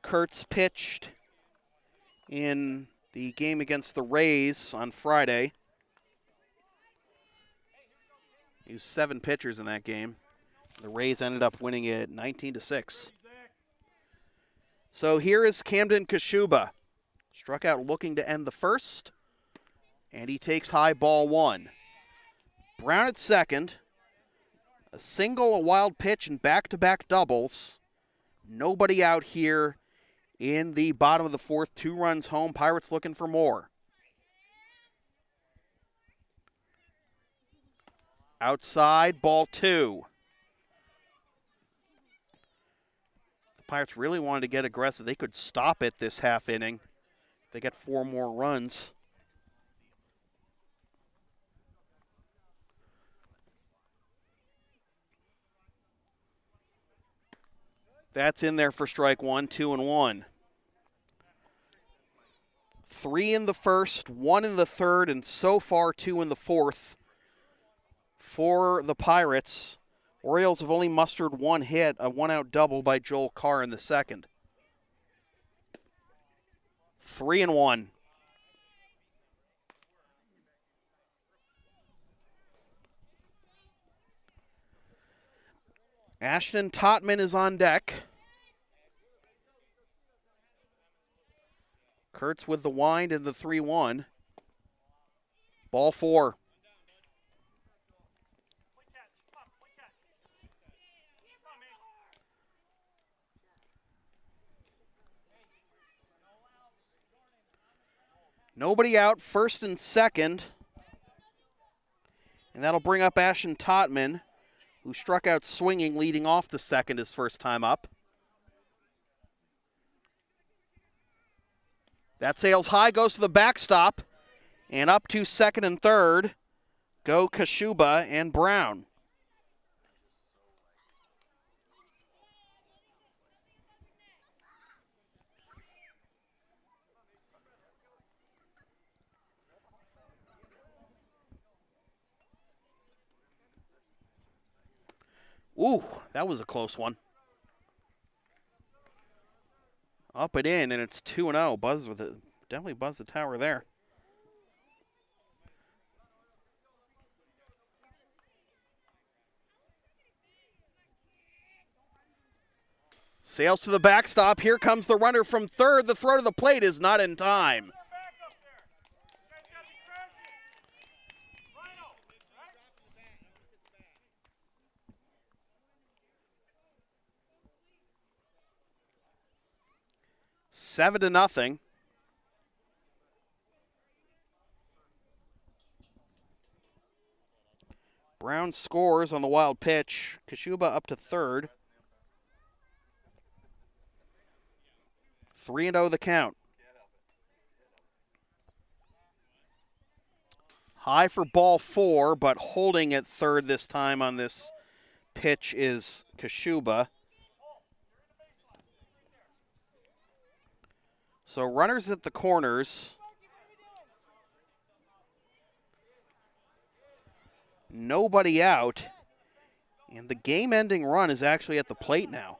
Kurtz pitched in the game against the Rays on Friday. He used 7 pitchers in that game. The Rays ended up winning it 19-6. So here is Camden Kashuba. Struck out looking to end the first, and he takes high ball 1. Brown at second. A single, a wild pitch, and back-to-back doubles. Nobody out here in the bottom of the 4th. 2 runs home. Pirates looking for more. Outside, ball 2. The Pirates really wanted to get aggressive. They could stop it this half inning. They get 4 more runs. That's in there for strike 1, 2-1. 3 in the first, 1 in the third, and so far 2 in the 4th for the Pirates. Orioles have only mustered 1 hit, a 1-out double by Joel Carr in the second. 3-1. Ashton Totman is on deck. Kurtz with the wind and the 3-1. Ball 4. Nobody out, first and second. And that'll bring up Ashton Totman, who struck out swinging, leading off the second his first time up. That sails high, goes to the backstop, and up to second and third go Kashuba and Brown. Ooh, that was a close one. Up and in, and it's 2-0. Buzz with it. Definitely buzzed the tower there. Sails to the backstop. Here comes the runner from third. The throw to the plate is not in time. 7-0. Brown scores on the wild pitch. Kashuba up to third. 3-0 the count. High for ball 4, but holding at third this time on this pitch is Kashuba. So runners at the corners. Nobody out. And the game-ending run is actually at the plate now.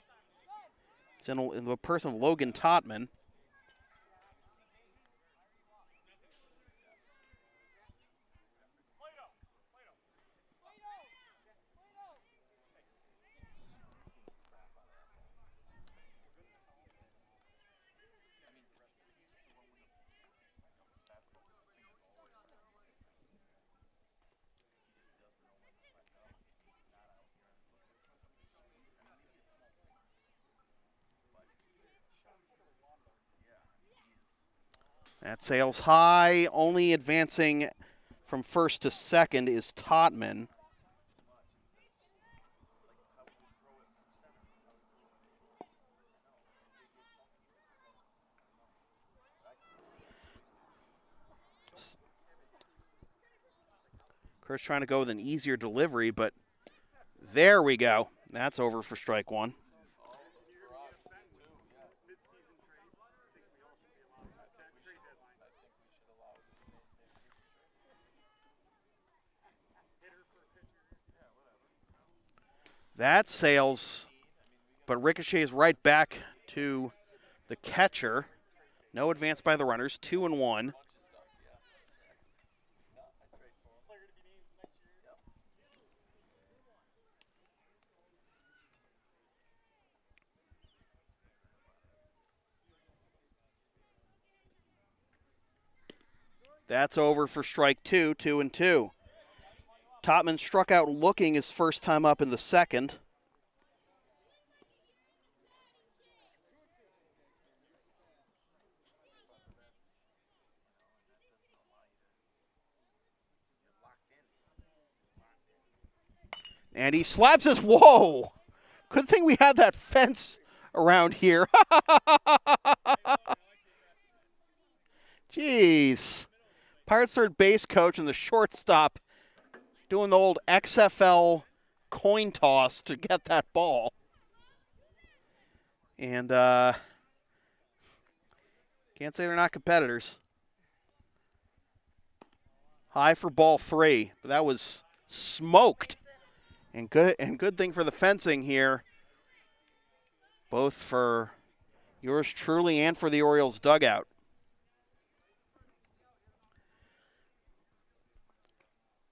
It's in the person of Logan Totman. That sails high. Only advancing from first to second is Totman. Kurt's trying to go with an easier delivery, but there we go. That's over for strike one. That sails, but ricochets right back to the catcher. No advance by the runners, 2-1. That's over for strike two, 2-2. Totman struck out looking his first time up in the second. And he slaps his, whoa! Good thing we had that fence around here. Jeez. Pirates third base coach and the shortstop doing the old XFL coin toss to get that ball. And can't say they're not competitors. High for ball three, but that was smoked. And good thing for the fencing here, both for yours truly and for the Orioles dugout.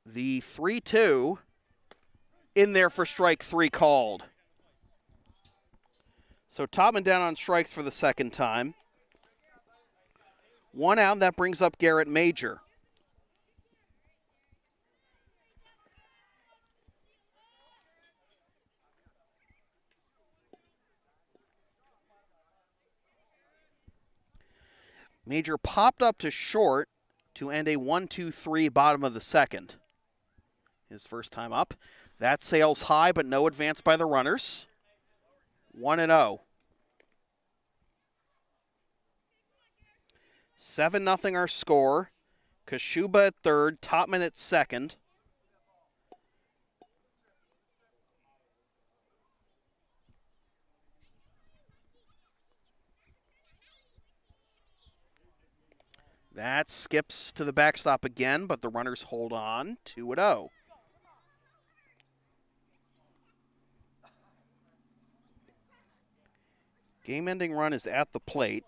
The 3-2 in there for strike three called. So Totman down on strikes for the second time. One out, and that brings up Garrett Major. Major popped up to short to end a 1-2-3 bottom of the second. His first time up. That sails high, but no advance by the runners. 1-0. 7-0 our score. Kashuba at third, Totman at second. That skips to the backstop again, but the runners hold on. 2-0. Game-ending run is at the plate.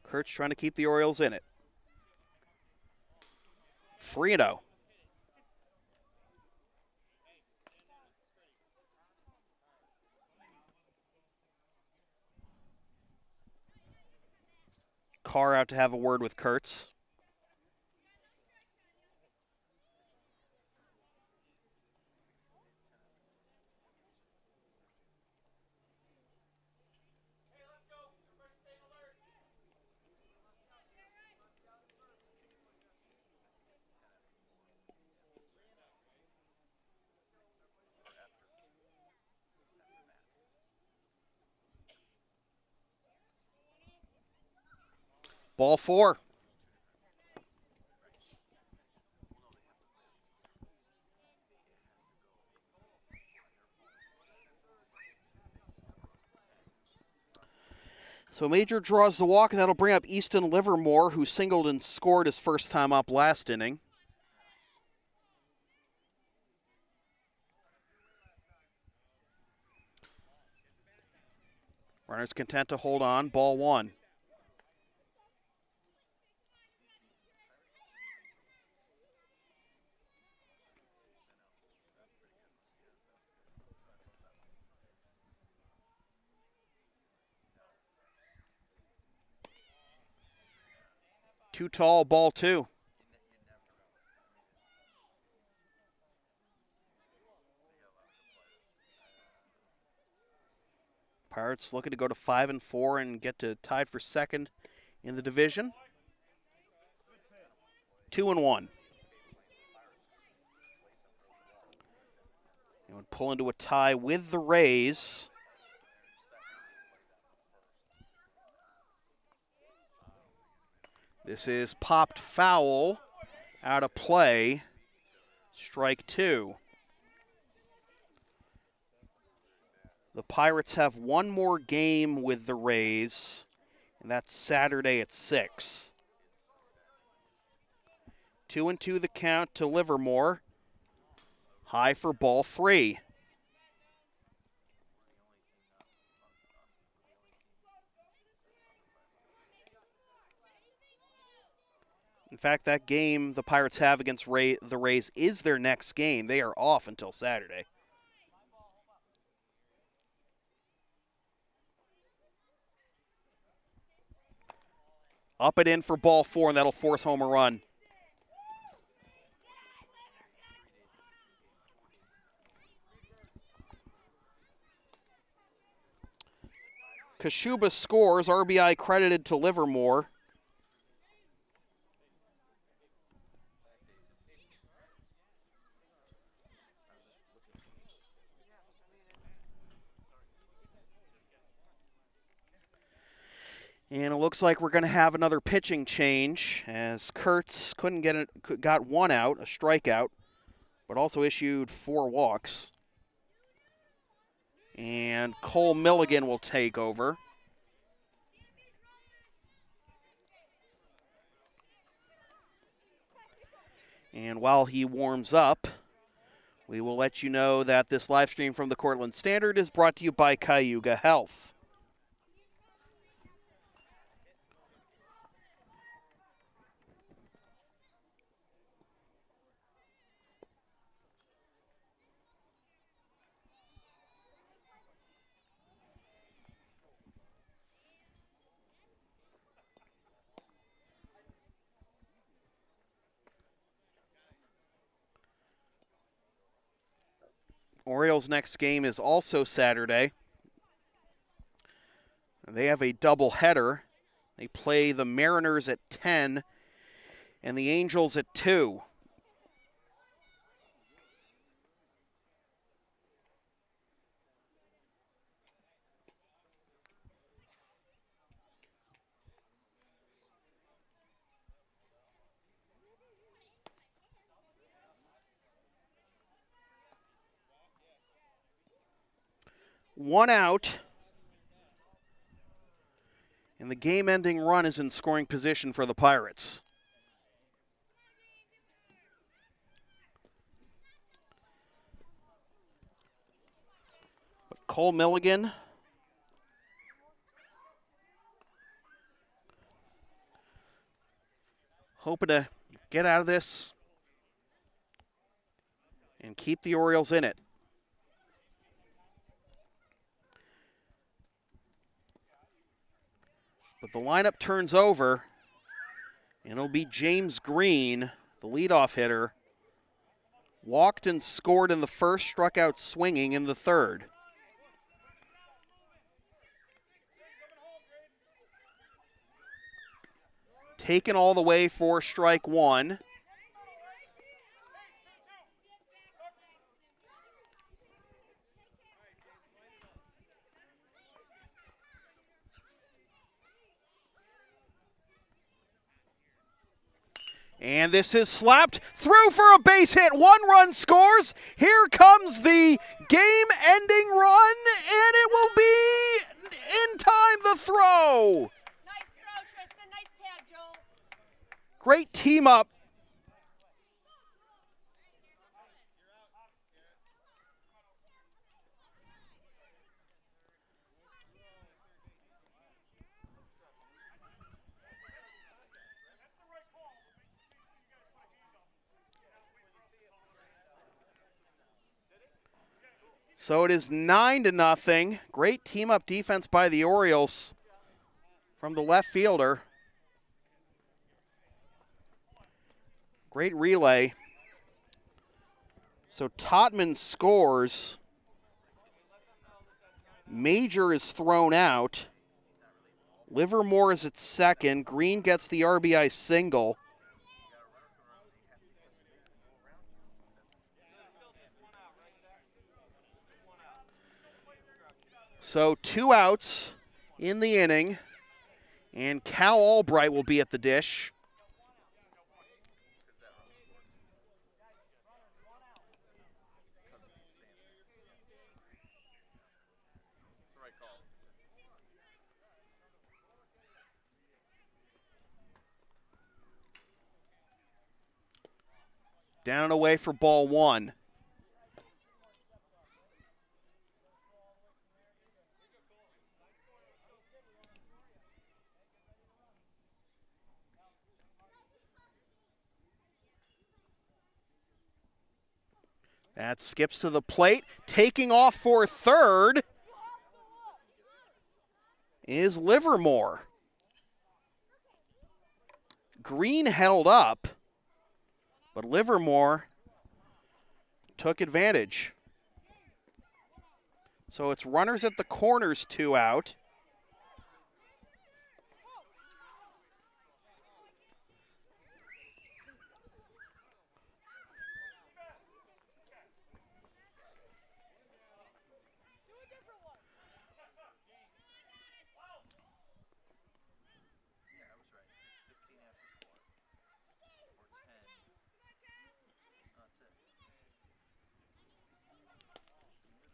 Kurt's trying to keep the Orioles in it. 3-0. Carr out to have a word with Kurtz. Ball four. So Major draws the walk, and that'll bring up Easton Livermore, who singled and scored his first time up last inning. Runner's content to hold on, ball one. Too tall, ball two. Pirates looking to go to 5-4 and get to tied for second in the division. 2-1. It would pull into a tie with the Rays. This is popped foul, out of play, strike two. The Pirates have one more game with the Rays, and that's Saturday at 6. 2-2 the count to Livermore. High for ball three. In fact, that game the Pirates have against the Rays is their next game. They are off until Saturday. Up and in for ball four, and that'll force home a run. Kashuba scores, RBI credited to Livermore. And it looks like we're going to have another pitching change as Kurtz got one out, a strikeout, but also issued 4 walks. And Cole Milligan will take over. And while he warms up, we will let you know that this live stream from the Cortland Standard is brought to you by Cayuga Health. Orioles' next game is also Saturday. They have a doubleheader. They play the Mariners at 10 and the Angels at 2. One out, and the game-ending run is in scoring position for the Pirates. But Cole Milligan hoping to get out of this and keep the Orioles in it. But the lineup turns over, and it'll be James Green, the leadoff hitter. Walked and scored in the first, struck out swinging in the third. Taken all the way for strike one. And this is slapped through for a base hit. 1 run scores. Here comes the game-ending run, and it will be In time, the throw. Nice throw, Tristan. Nice tag, Joel. Great team up. So it is 9-0. Great team-up defense by the Orioles from the left fielder. Great relay. So Totman scores. Major is thrown out. Livermore is at second. Green gets the RBI single. So 2 outs in the inning, and Cal Albright will be at the dish. Down and away for ball 1. That skips to the plate. Taking off for third is Livermore. Green held up, but Livermore took advantage. So it's runners at the corners, 2 out.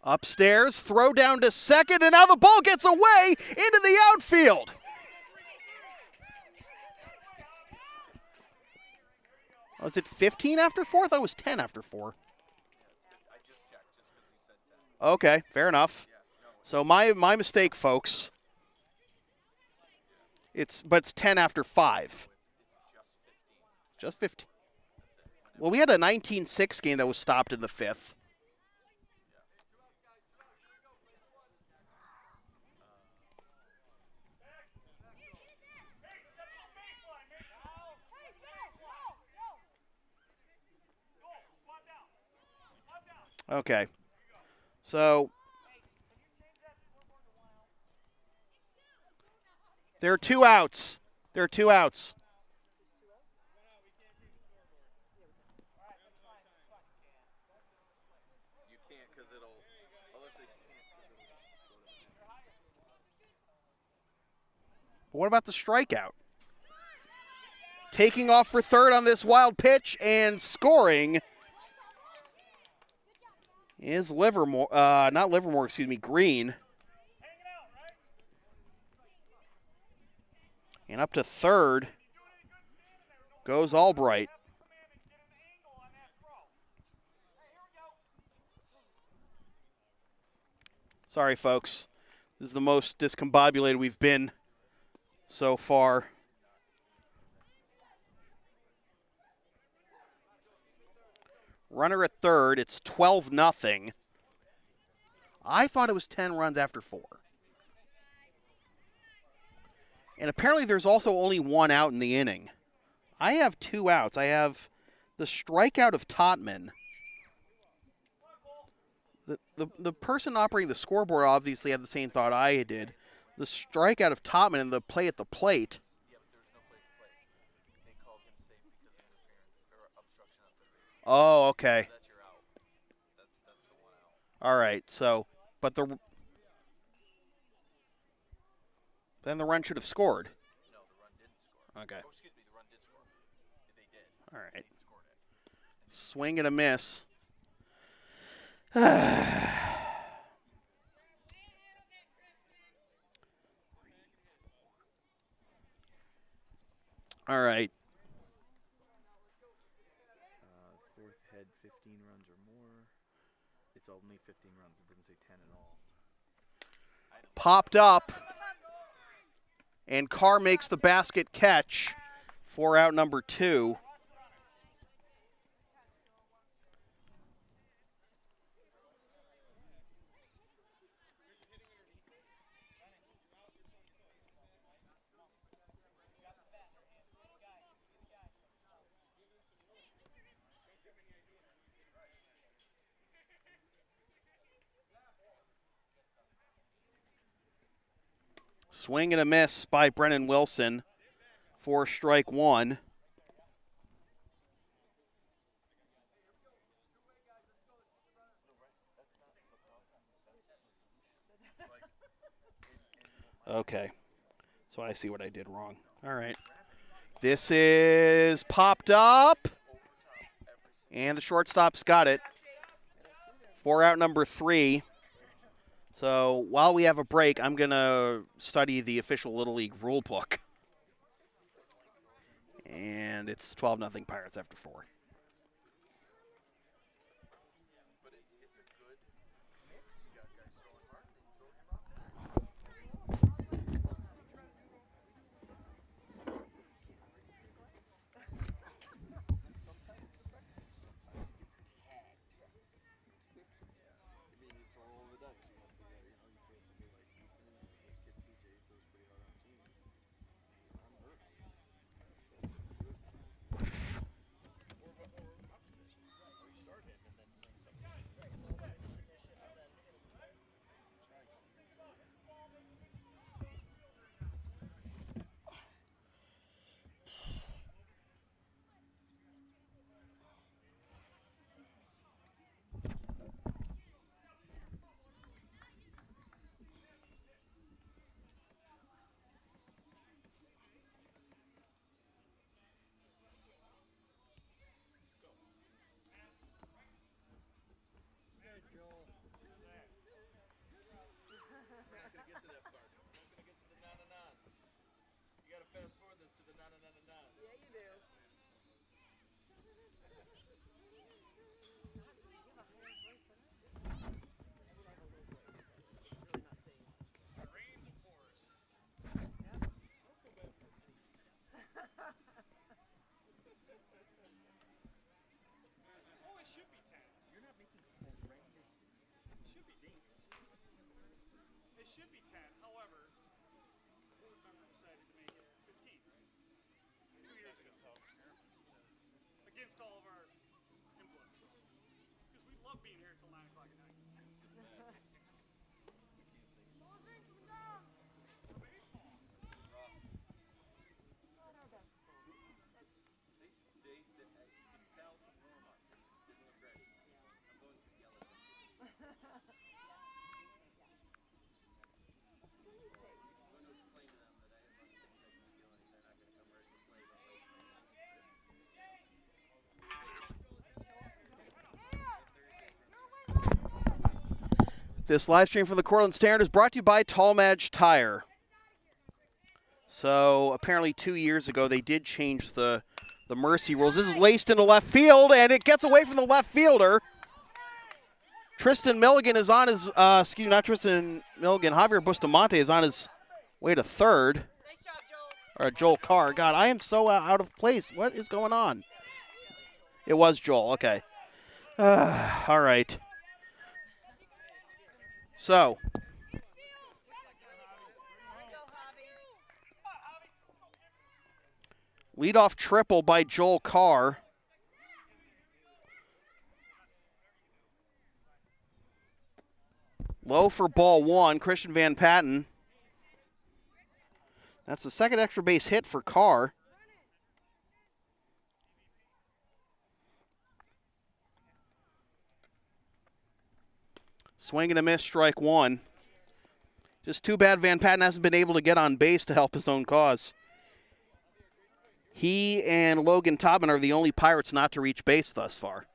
Upstairs, throw down to second, and now the ball gets away into the outfield. Was it 15 after 4? I thought it was 10 after 4. Okay, fair enough. So my mistake, folks. It's 10 after 5. Just 15. Well, we had a 19-6 game that was stopped in the 5th. Okay, so there are 2 outs. There are 2 outs. But what about the strikeout? Taking off for third on this wild pitch and scoring is Livermore, not Livermore, excuse me, Green. And up to third goes Albright. Sorry, folks. This is the most discombobulated we've been so far. Runner at third. It's 12-0. I thought it was 10 runs after 4. And apparently there's also only 1 out in the inning. I have 2 outs. I have the strikeout of Totman. The person operating the scoreboard obviously had the same thought I did. The strikeout of Totman and the play at the plate. Oh, okay. All right, so, but then the run should have scored. No, the run didn't score. Okay. Oh, excuse me, the run did score. They did. All right. They scored it. Swing and a miss. All right. Fourth head, 15 runs or more. It's only 15 runs. It doesn't say 10 at all. Popped up. And Carr makes the basket catch for out number 2. Swing and a miss by Brennan Wilson for strike 1. Okay. So I see what I did wrong. All right. This is popped up. And the shortstop's got it for out number 3. So while we have a break, I'm going to study the official Little League rule book. And it's 12-0 Pirates after 4. This live stream from the Cortland Standard is brought to you by Tallmadge Tire. So apparently 2 years ago they did change the mercy rules. This is laced into left field, and it gets away from the left fielder. Tristan Milligan is on his, not Tristan Milligan, Javier Bustamante is on his way to third. Nice job, Joel. Or Joel Carr. God, I am so out of place. What is going on? It was Joel, okay. All right. So, leadoff triple by Joel Carr. Low for ball 1, Christian Van Patten. That's the second extra base hit for Carr. Swing and a miss, strike 1. Just too bad Van Patten hasn't been able to get on base to help his own cause. He and Logan Topman are the only Pirates not to reach base thus far.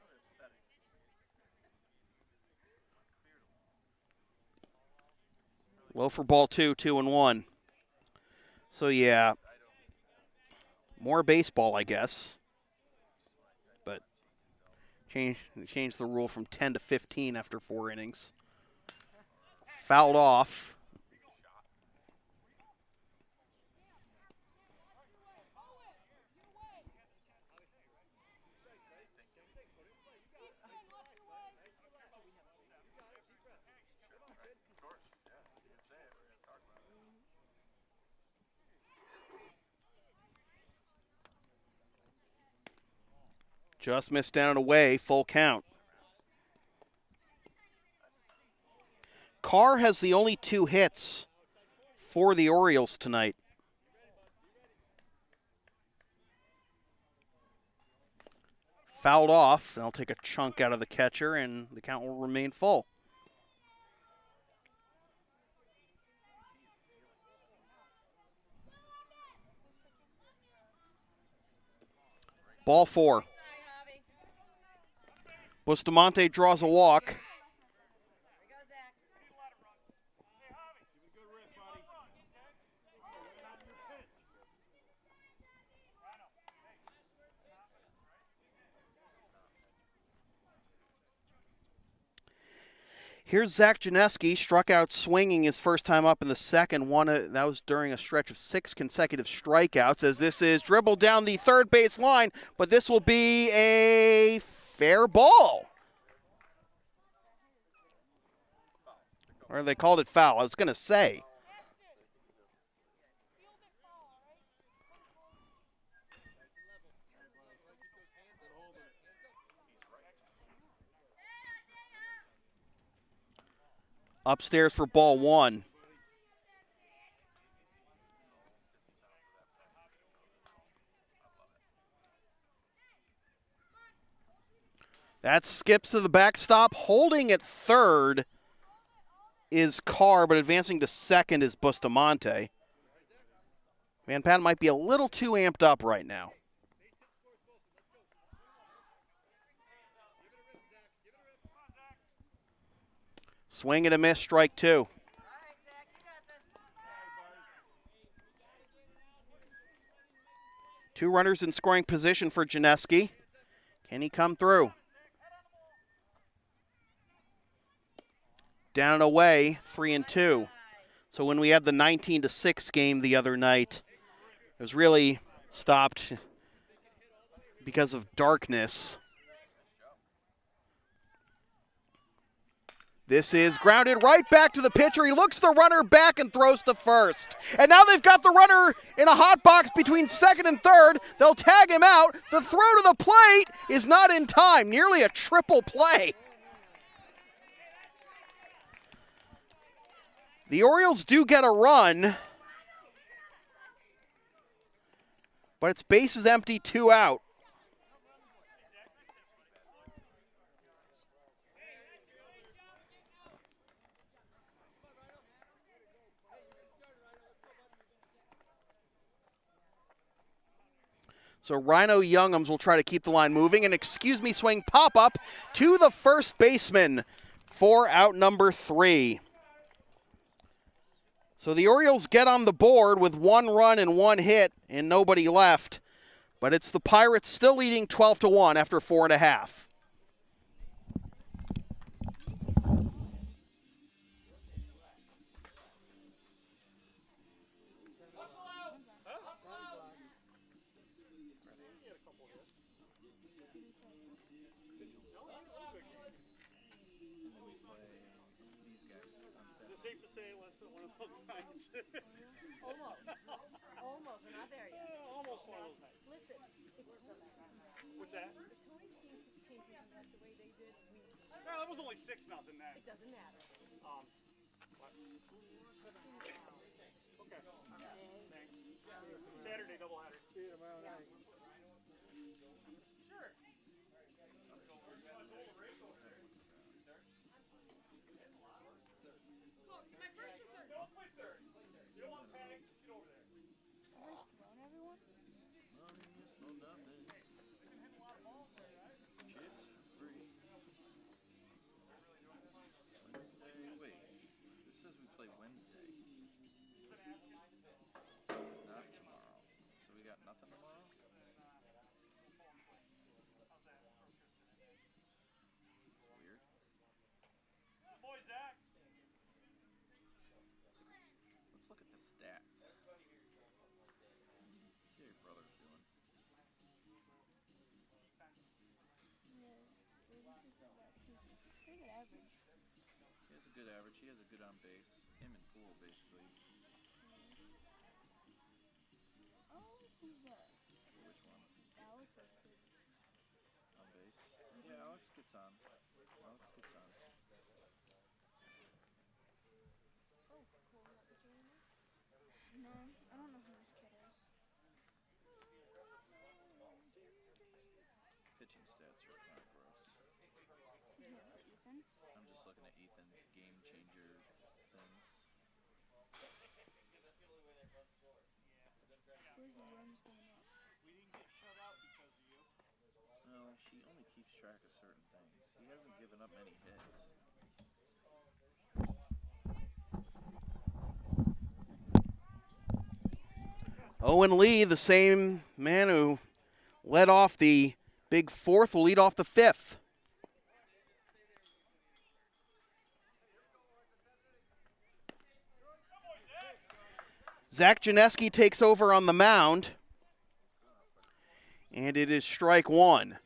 Low for ball 2, 2-1. So, yeah. More baseball, I guess. But change the rule from 10 to 15 after 4 innings. Fouled off. Just missed down and away, full count. Carr has the only 2 hits for the Orioles tonight. Fouled off. They'll take a chunk out of the catcher, and the count will remain full. Ball 4. Bustamante draws a walk. Here's Zach Janeski, struck out swinging his first time up in the second. That was during a stretch of 6 consecutive strikeouts, as this is dribbled down the third base line, but this will be a fair ball. Or they called it foul, I was going to say. Upstairs for ball 1. That skips to the backstop. Holding at third is Carr, but advancing to second is Bustamante. Van Patten might be a little too amped up right now. Swing and a miss, strike 2. 2 runners in scoring position for Janeski. Can he come through? Down and away, 3-2. So when we had the 19-6 game the other night, it was really stopped because of darkness. This is grounded right back to the pitcher. He looks the runner back and throws to first. And now they've got the runner in a hot box between second and third. They'll tag him out. The throw to the plate is not in time. Nearly a triple play. The Orioles do get a run, but it's bases empty, 2 out. So Rhino Youngums will try to keep the line moving. An excuse me swing pop-up to the first baseman for out number 3. So the Orioles get on the board with 1 run and 1 hit and nobody left. But it's the Pirates still leading 12-1 after 4.5. Safe to say less than one of those nights. Almost. We're not there yet. Almost one of those nights. Listen, What's that? the Toys team came back the way they did. No, that was only 6-0 then. It doesn't matter. What? Okay. Thanks. Saturday doubleheader. See you tomorrow night. Sure. Don't play third. You don't want to panic. Just get over there. Wait, this says we play Wednesday. Not tomorrow. So we got nothing tomorrow? stats. See how your brother's doing. Pretty good average. He has a good average. He has a good on base. Him and Poole, basically. Oh, who's that? Which one? Alex or Kid? On base? Yeah, Alex gets on. Alex gets on. Oh, cool. Not pitching anymore? No, I don't know who this kid is. Pitching stats are kind of gross. Ethan? I'm just looking at Ethan's game changer things. Where's the runs going up? We didn't get shut out because of you. No, she only keeps track of certain things. He hasn't given up many hits. Owen Lee, the same man who led off the big fourth, will lead off the fifth. Zach Janeski takes over on the mound, and it is strike one.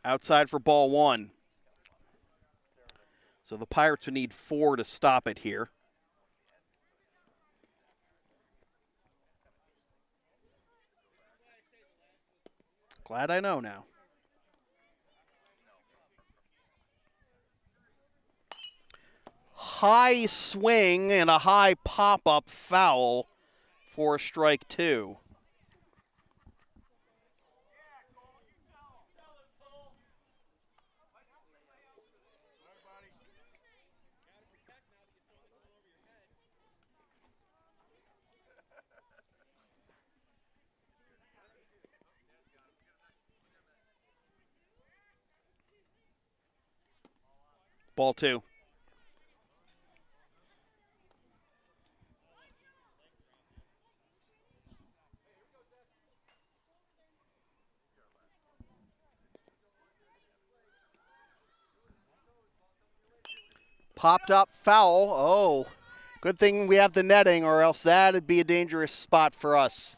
Outside for ball one. So the Pirates would need 4 to stop it here. Glad I know now. High swing and a high pop-up foul for strike two. Ball two. Popped up foul. Oh, good thing we have the netting, or else that'd be a dangerous spot for us.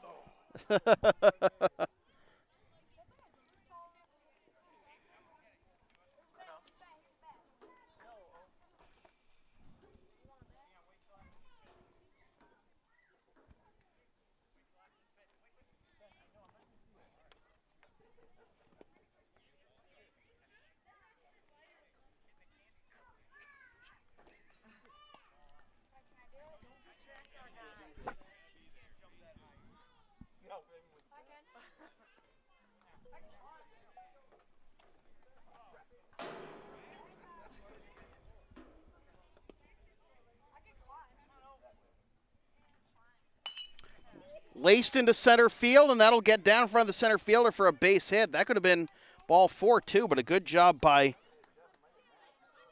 Laced into center field, and that'll get down in front of the center fielder for a base hit. That could have been ball 4 too, but a good job by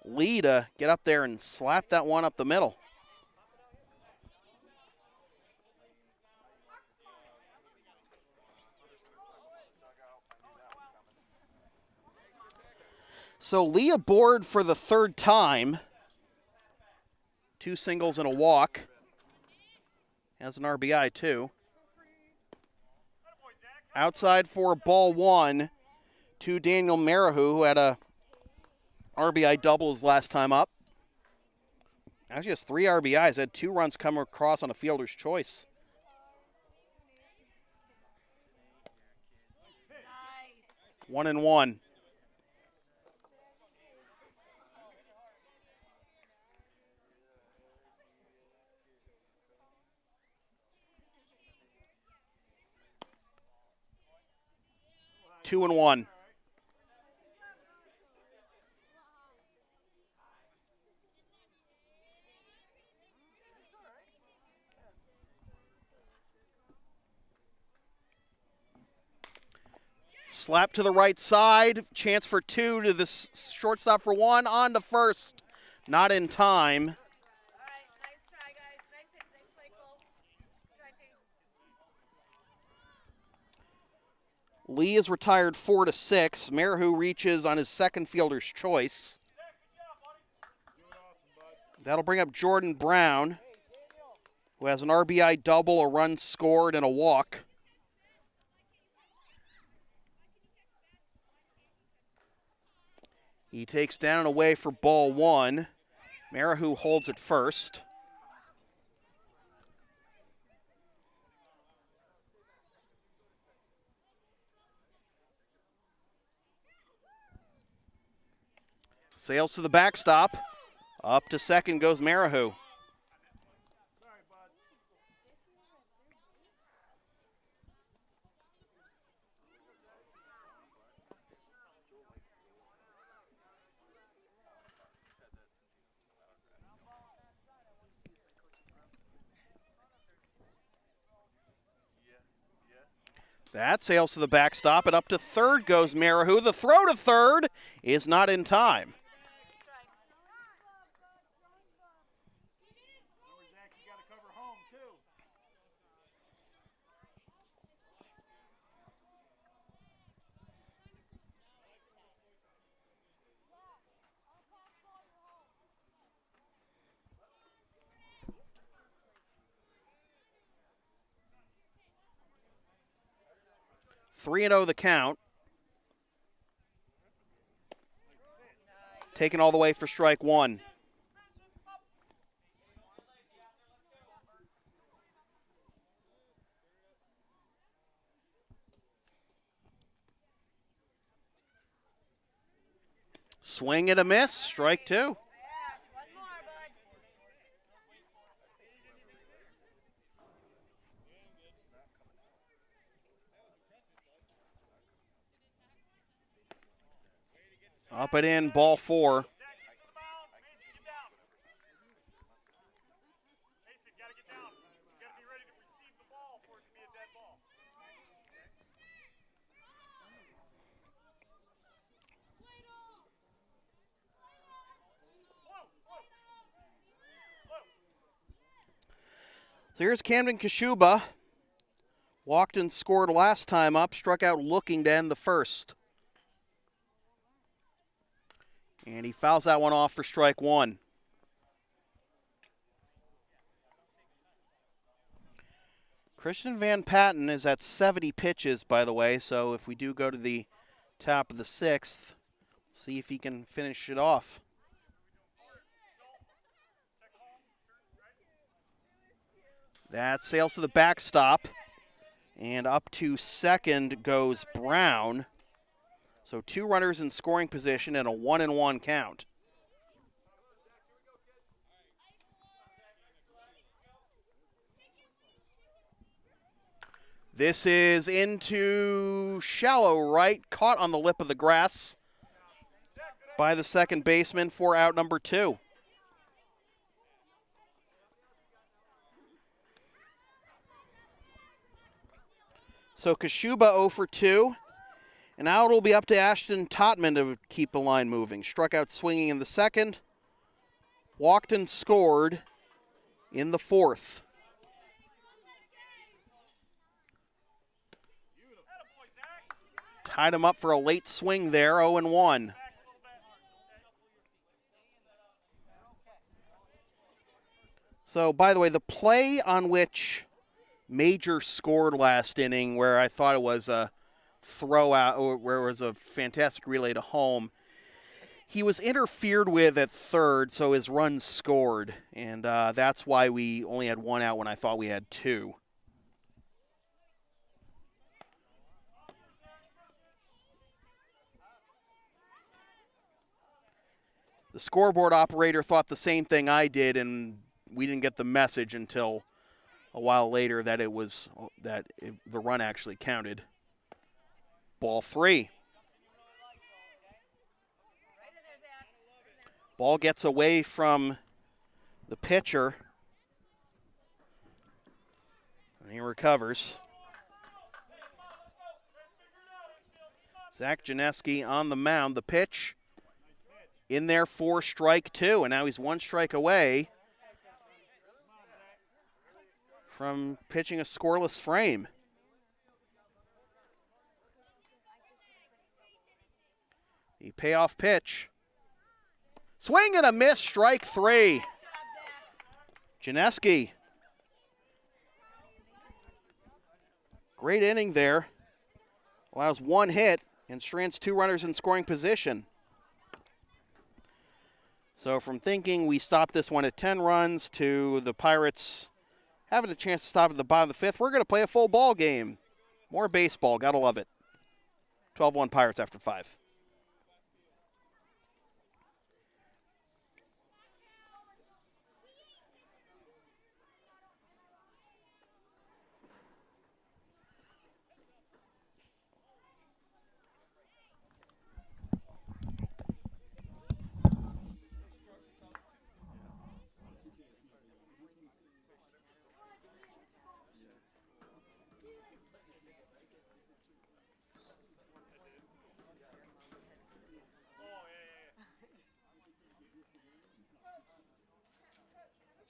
Lee to get up there and slap that one up the middle. So Lee aboard for the third time. 2 singles and a walk. Has an RBI too. Outside for ball 1 to Daniel Marahu, who had a RBI double his last time up. Actually has 3 RBIs, had 2 runs come across on a fielder's choice. Nice. 1-1. Two and one. Slap to the right side. Chance for 2 to the shortstop for 1. On to first. Not in time. All right, nice try, guys. Nice hit, nice play, Cole. Try to. Lee is retired 4-6. Marahu reaches on his second fielder's choice. That'll bring up Jordan Brown, who has an RBI double, a run scored, and a walk. He takes down and away for ball one. Marahu holds it first. Sails to the backstop. Up to second goes Marahu. That sails to the backstop, and up to third goes Marahu. The throw to third is not in time. Zach, you got to cover home, too. 3-0 the count. Taken all the way for strike one. Swing and a miss, strike two. One more, bud. Up and in, ball four. Zach, get to the mound. Mason, get down. Mason, got to get down. You got to be ready to receive the ball for it to be a dead ball. So here's Camden Kashuba. Walked and scored last time up, struck out looking to end the first. And he fouls that one off for strike one. Christian Van Patten is at 70 pitches, by the way, so if we do go to the top of the sixth, see if he can finish it off. That sails to the backstop, and up to second goes Brown. So two runners in scoring position and a 1-1 count. This is into shallow right, caught on the lip of the grass by the second baseman for out number two. So Kashuba 0 for 2. And now it'll be up to Ashton Totman to keep the line moving. Struck out swinging in the second. Walked and scored in the fourth. Tied him up for a late swing there, 0-1. So, by the way, the play on which Major scored last inning, where I thought it was a throw out, or where it was a fantastic relay to home, he was interfered with at third, so his run scored, and that's why we only had one out when I thought we had two. The scoreboard operator thought the same thing I did, and we didn't get the message until a while later that the run actually counted. Ball three. Ball gets away from the pitcher, and he recovers. Zach Janeski on the mound. The pitch in there for strike two, and now he's one strike away from pitching a scoreless frame. The payoff pitch. Swing and a miss, strike three. Janeski. Great inning there. Allows one hit and strands 2 runners in scoring position. So from thinking we stopped this one at 10 runs to the Pirates having a chance to stop at the bottom of the 5th, we're going to play a full ball game. More baseball. Got to love it. 12-1 Pirates after 5.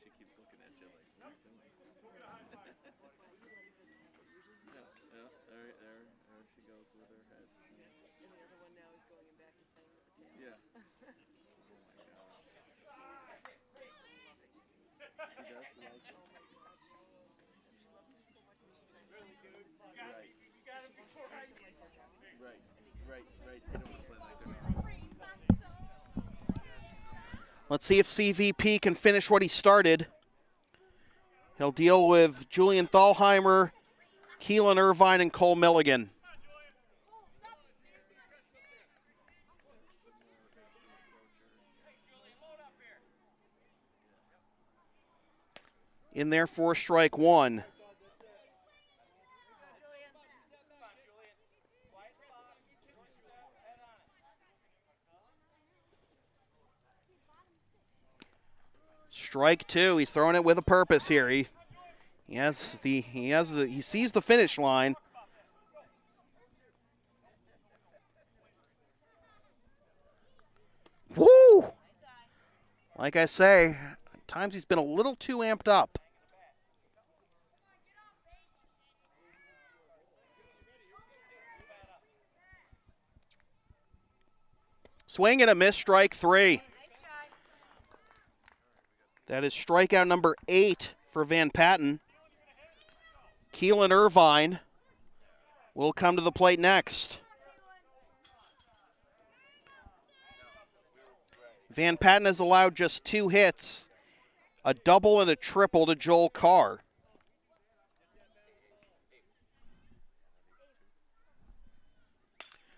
She keeps looking at you like, what are you doing? There she goes with her head. And the other one now is going back and playing with the tail. Yeah. Oh my gosh. She does? She likes it? Oh my god, she loves him so much that she tries to leave him. Right. You got it before I do. Right. You don't want to play like that. Let's see if CVP can finish what he started. He'll deal with Julian Thalheimer, Keelan Irvine, and Cole Milligan. In there for strike 1. Strike 2. He's throwing it with a purpose here. He sees the finish line. Woo! Like I say, at times he's been a little too amped up. Swing and a miss, strike 3. That is strikeout number 8 for Van Patten. Keelan Irvine will come to the plate next. Van Patten has allowed just 2 hits, a double and a triple to Joel Carr.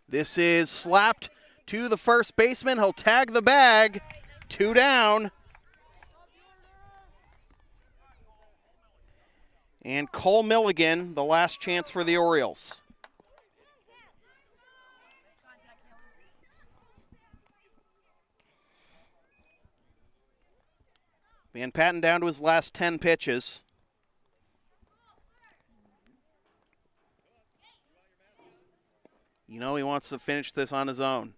This is slapped to the first baseman. He'll tag the bag. 2 down. And Cole Milligan, the last chance for the Orioles. Van Patten down to his last 10 pitches. You know he wants to finish this on his own.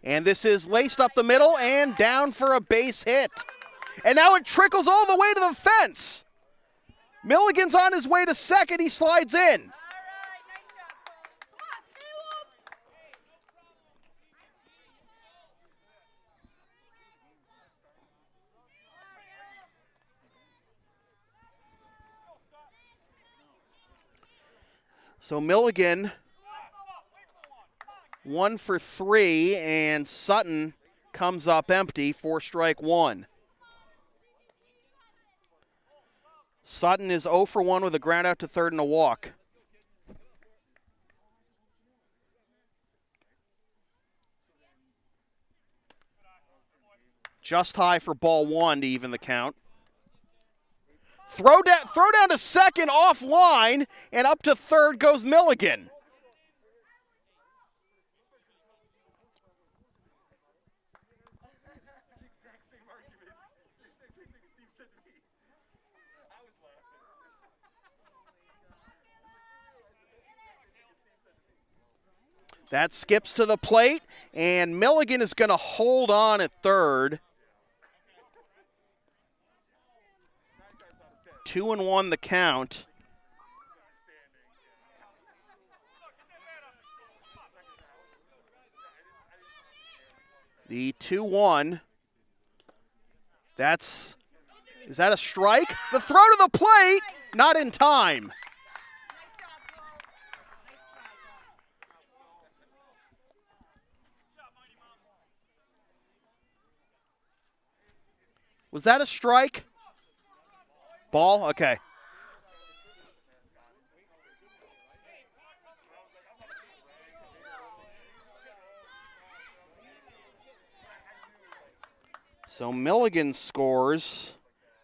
And this is laced up the middle and down for a base hit. And now it trickles all the way to the fence. Milligan's on his way to second. He slides in. All right, nice job, Cole. Come on, So Milligan 1 for 3, and Sutton comes up empty for strike 1. Sutton is 0 for 1 with a ground out to third and a walk. Just high for ball 1 to even the count. Throw down to second offline, and up to third goes Milligan. That skips to the plate, and Milligan is going to hold on at third. 2-1 the count. The 2-1. Is that a strike? The throw to the plate, not in time. Nice job, Cole. Nice try, Cole. Was that a strike? Ball? Okay. So Milligan scores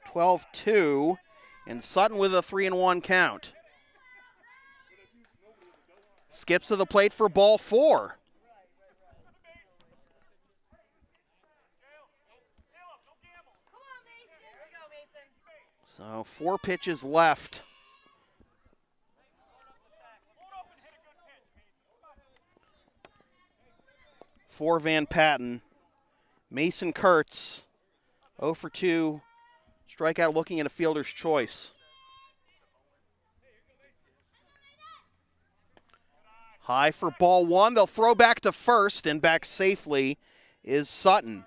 12-2, and Sutton with a 3-1 count. Skips to the plate for ball 4. Come on, Mason. Here we go, Mason. So 4 pitches left. For Van Patten. Mason Kurtz, 0 for 2, strikeout looking at a fielder's choice. High for ball 1. They'll throw back to first, and back safely is Sutton.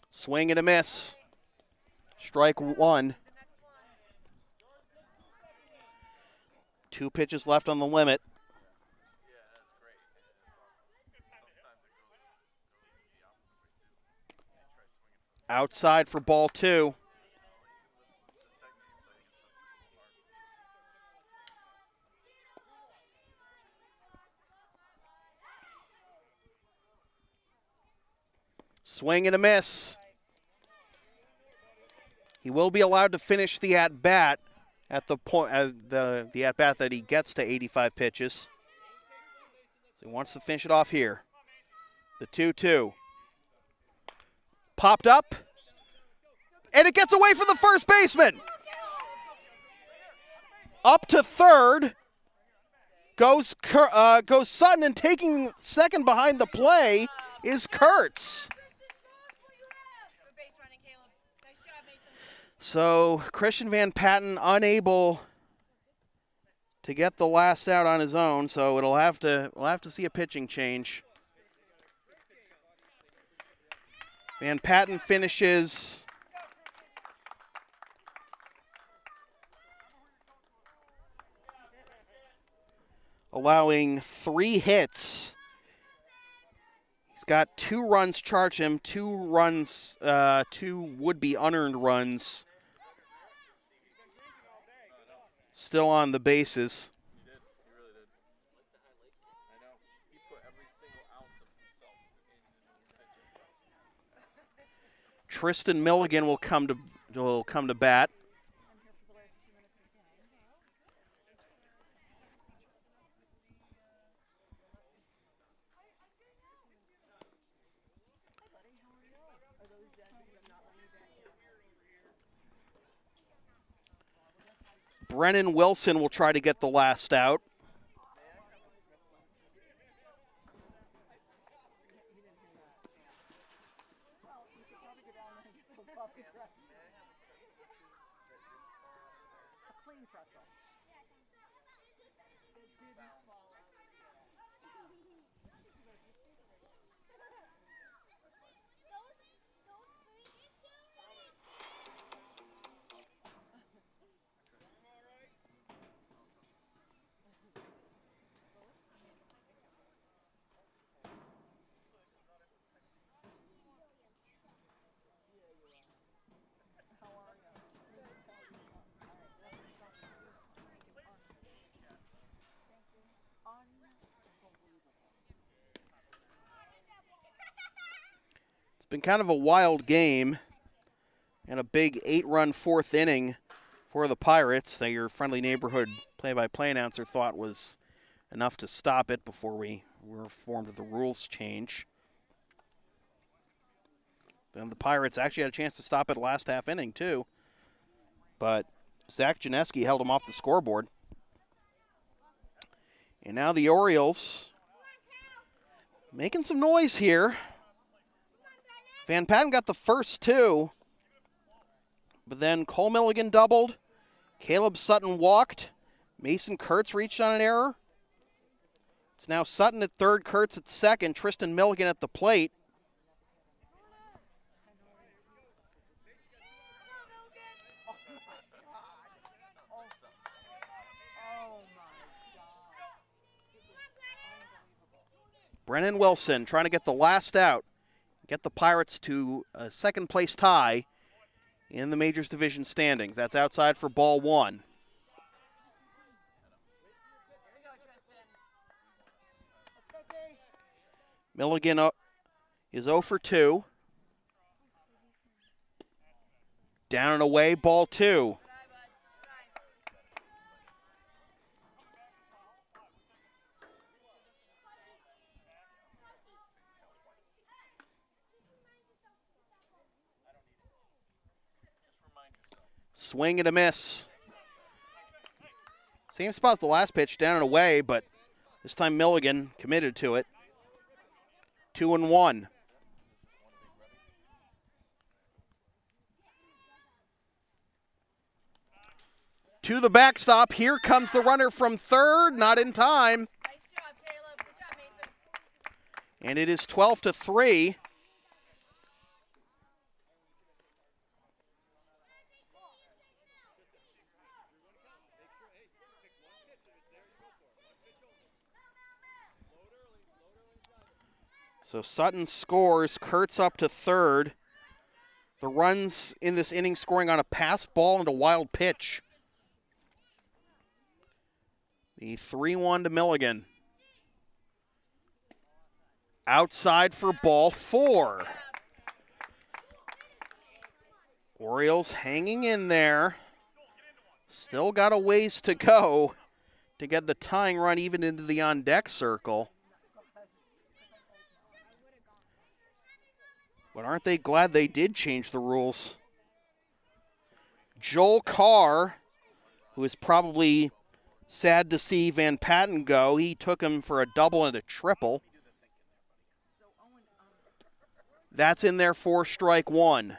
Swing and a miss. Strike 1. 2 pitches left on the limit. Outside for ball 2. Swing and a miss. He will be allowed to finish the at-bat at the point the at-bat that he gets to 85 pitches. So he wants to finish it off here. The 2-2. Popped up. And it gets away from the first baseman. Up to third. Goes Sutton, and taking second behind the play is Kurtz. Good base running, Caleb. Nice job, Mason. So Christian Van Patten unable to get the last out on his own, so we'll have to see a pitching change. Van Patten finishes allowing 3 hits. He's got 2 runs charged him, 2 would-be unearned runs still on the bases. He did. He really did. I know. He put every single ounce of himself in pitching. Tristan Milligan will come to bat. Brennan Wilson will try to get the last out. Been kind of a wild game and a big 8-run 4th inning for the Pirates that your friendly neighborhood play-by-play announcer thought was enough to stop it before we were informed of the rules change. Then the Pirates actually had a chance to stop it last half inning too, but Zach Janeski held him off the scoreboard. And now the Orioles making some noise here. Van Patten got the first 2, but then Cole Milligan doubled. Caleb Sutton walked. Mason Kurtz reached on an error. It's now Sutton at third, Kurtz at second, Tristan Milligan at the plate. Brennan Wilson trying to get the last out, get the Pirates to a second place tie in the Majors Division standings. That's outside for ball one. Milligan is 0 for 2. Down and away, ball two. Swing and a miss. Same spot as the last pitch, down and away, but this time Milligan committed to it. 2-1. To the backstop. Here comes the runner from third. Not in time. Nice job, Caleb. Good job, Mason. And it is 12-3. So Sutton scores, Kurtz up to third. The runs in this inning scoring on a passed ball and a wild pitch. The 3-1 to Milligan. Outside for ball four. Orioles hanging in there. Still got a ways to go to get the tying run even into the on-deck circle. But aren't they glad they did change the rules? Joel Carr, who is probably sad to see Van Patten go. He took him for a double and a triple. That's in there for strike one.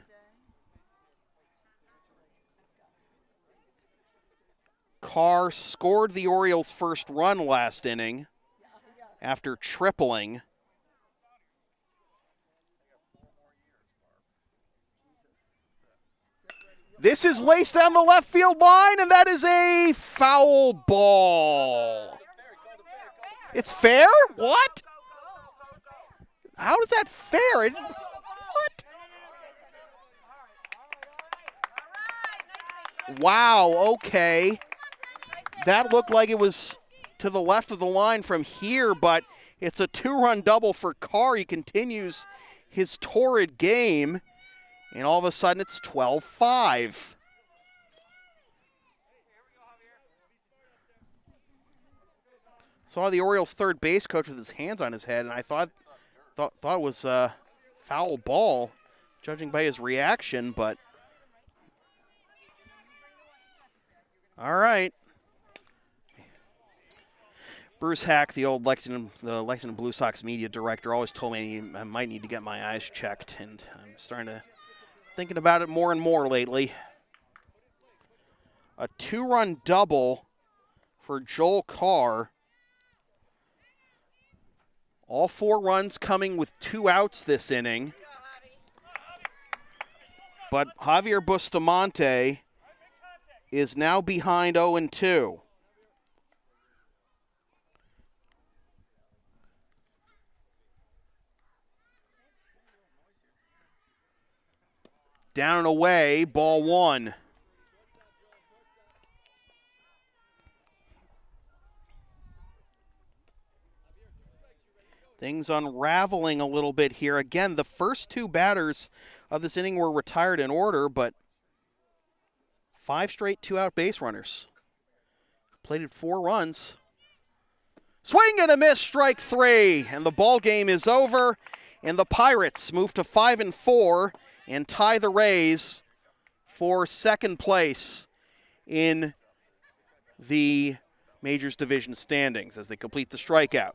Carr scored the Orioles' first run last inning after tripling. This is laced down the left field line, and that is a foul ball. It's fair? What? How is that fair? What? Wow, okay. That looked like it was to the left of the line from here, but it's a two-run double for Carr. He continues his torrid game. And all of a sudden, it's 12-5. Saw the Orioles' third base coach with his hands on his head, and I thought it was a foul ball, judging by his reaction. But all right. Bruce Hack, the old Lexington Blue Sox media director, always told me I might need to get my eyes checked, and I'm starting to thinking about it more and more lately. A two-run double for Joel Carr. All four runs coming with two outs this inning. But Javier Bustamante is now behind 0-2. Down and away, ball one. Things unraveling a little bit here. Again, the first two batters of this inning were retired in order, but 5 straight two-out base runners. Plated 4 runs. Swing and a miss, strike 3, and the ball game is over, and the Pirates move to 5-4. And tie the Rays for second place in the Majors Division standings as they complete the strikeout.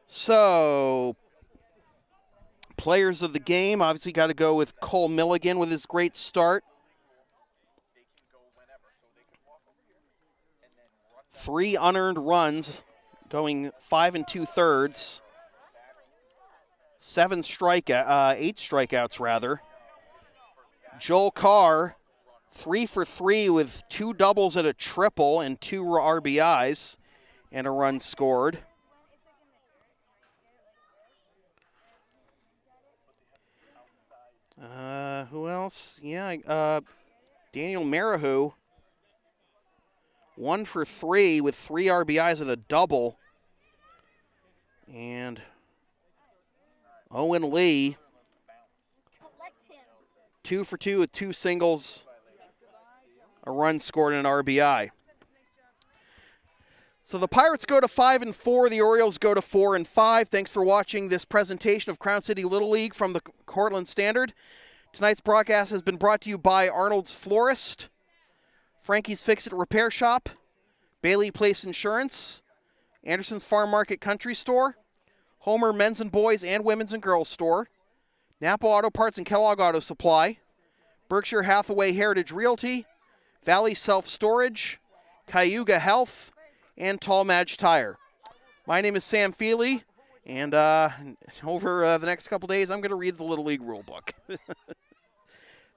So, players of the game, obviously got to go with Cole Milligan with his great start. 3 unearned runs, going 5 2/3. 8 strikeouts rather. Joel Carr, 3 for 3 with 2 doubles and a triple and 2 RBIs and a run scored. Who else? Yeah, Daniel Marahu, 1 for 3 with 3 RBIs and a double. And Owen Lee, 2 for 2 with 2 singles, a run scored, and an RBI. So the Pirates go to 5-4. The Orioles go to 4-5. Thanks for watching this presentation of Crown City Little League from the Cortland Standard. Tonight's broadcast has been brought to you by Arnold's Florist, Frankys Fix Repair Shop, Bailey Place Insurance, Anderson's Farm Market Country Store, Homer Men's and Boys and Women's and Girls Store, Napa Auto Parts and Kellogg Auto Supply, Berkshire Hathaway Heritage Realty, Valley Self Storage, Cayuga Health, and Tallmadge Tire. My name is Sam Feely, and over the next couple days, I'm going to read the Little League rule book.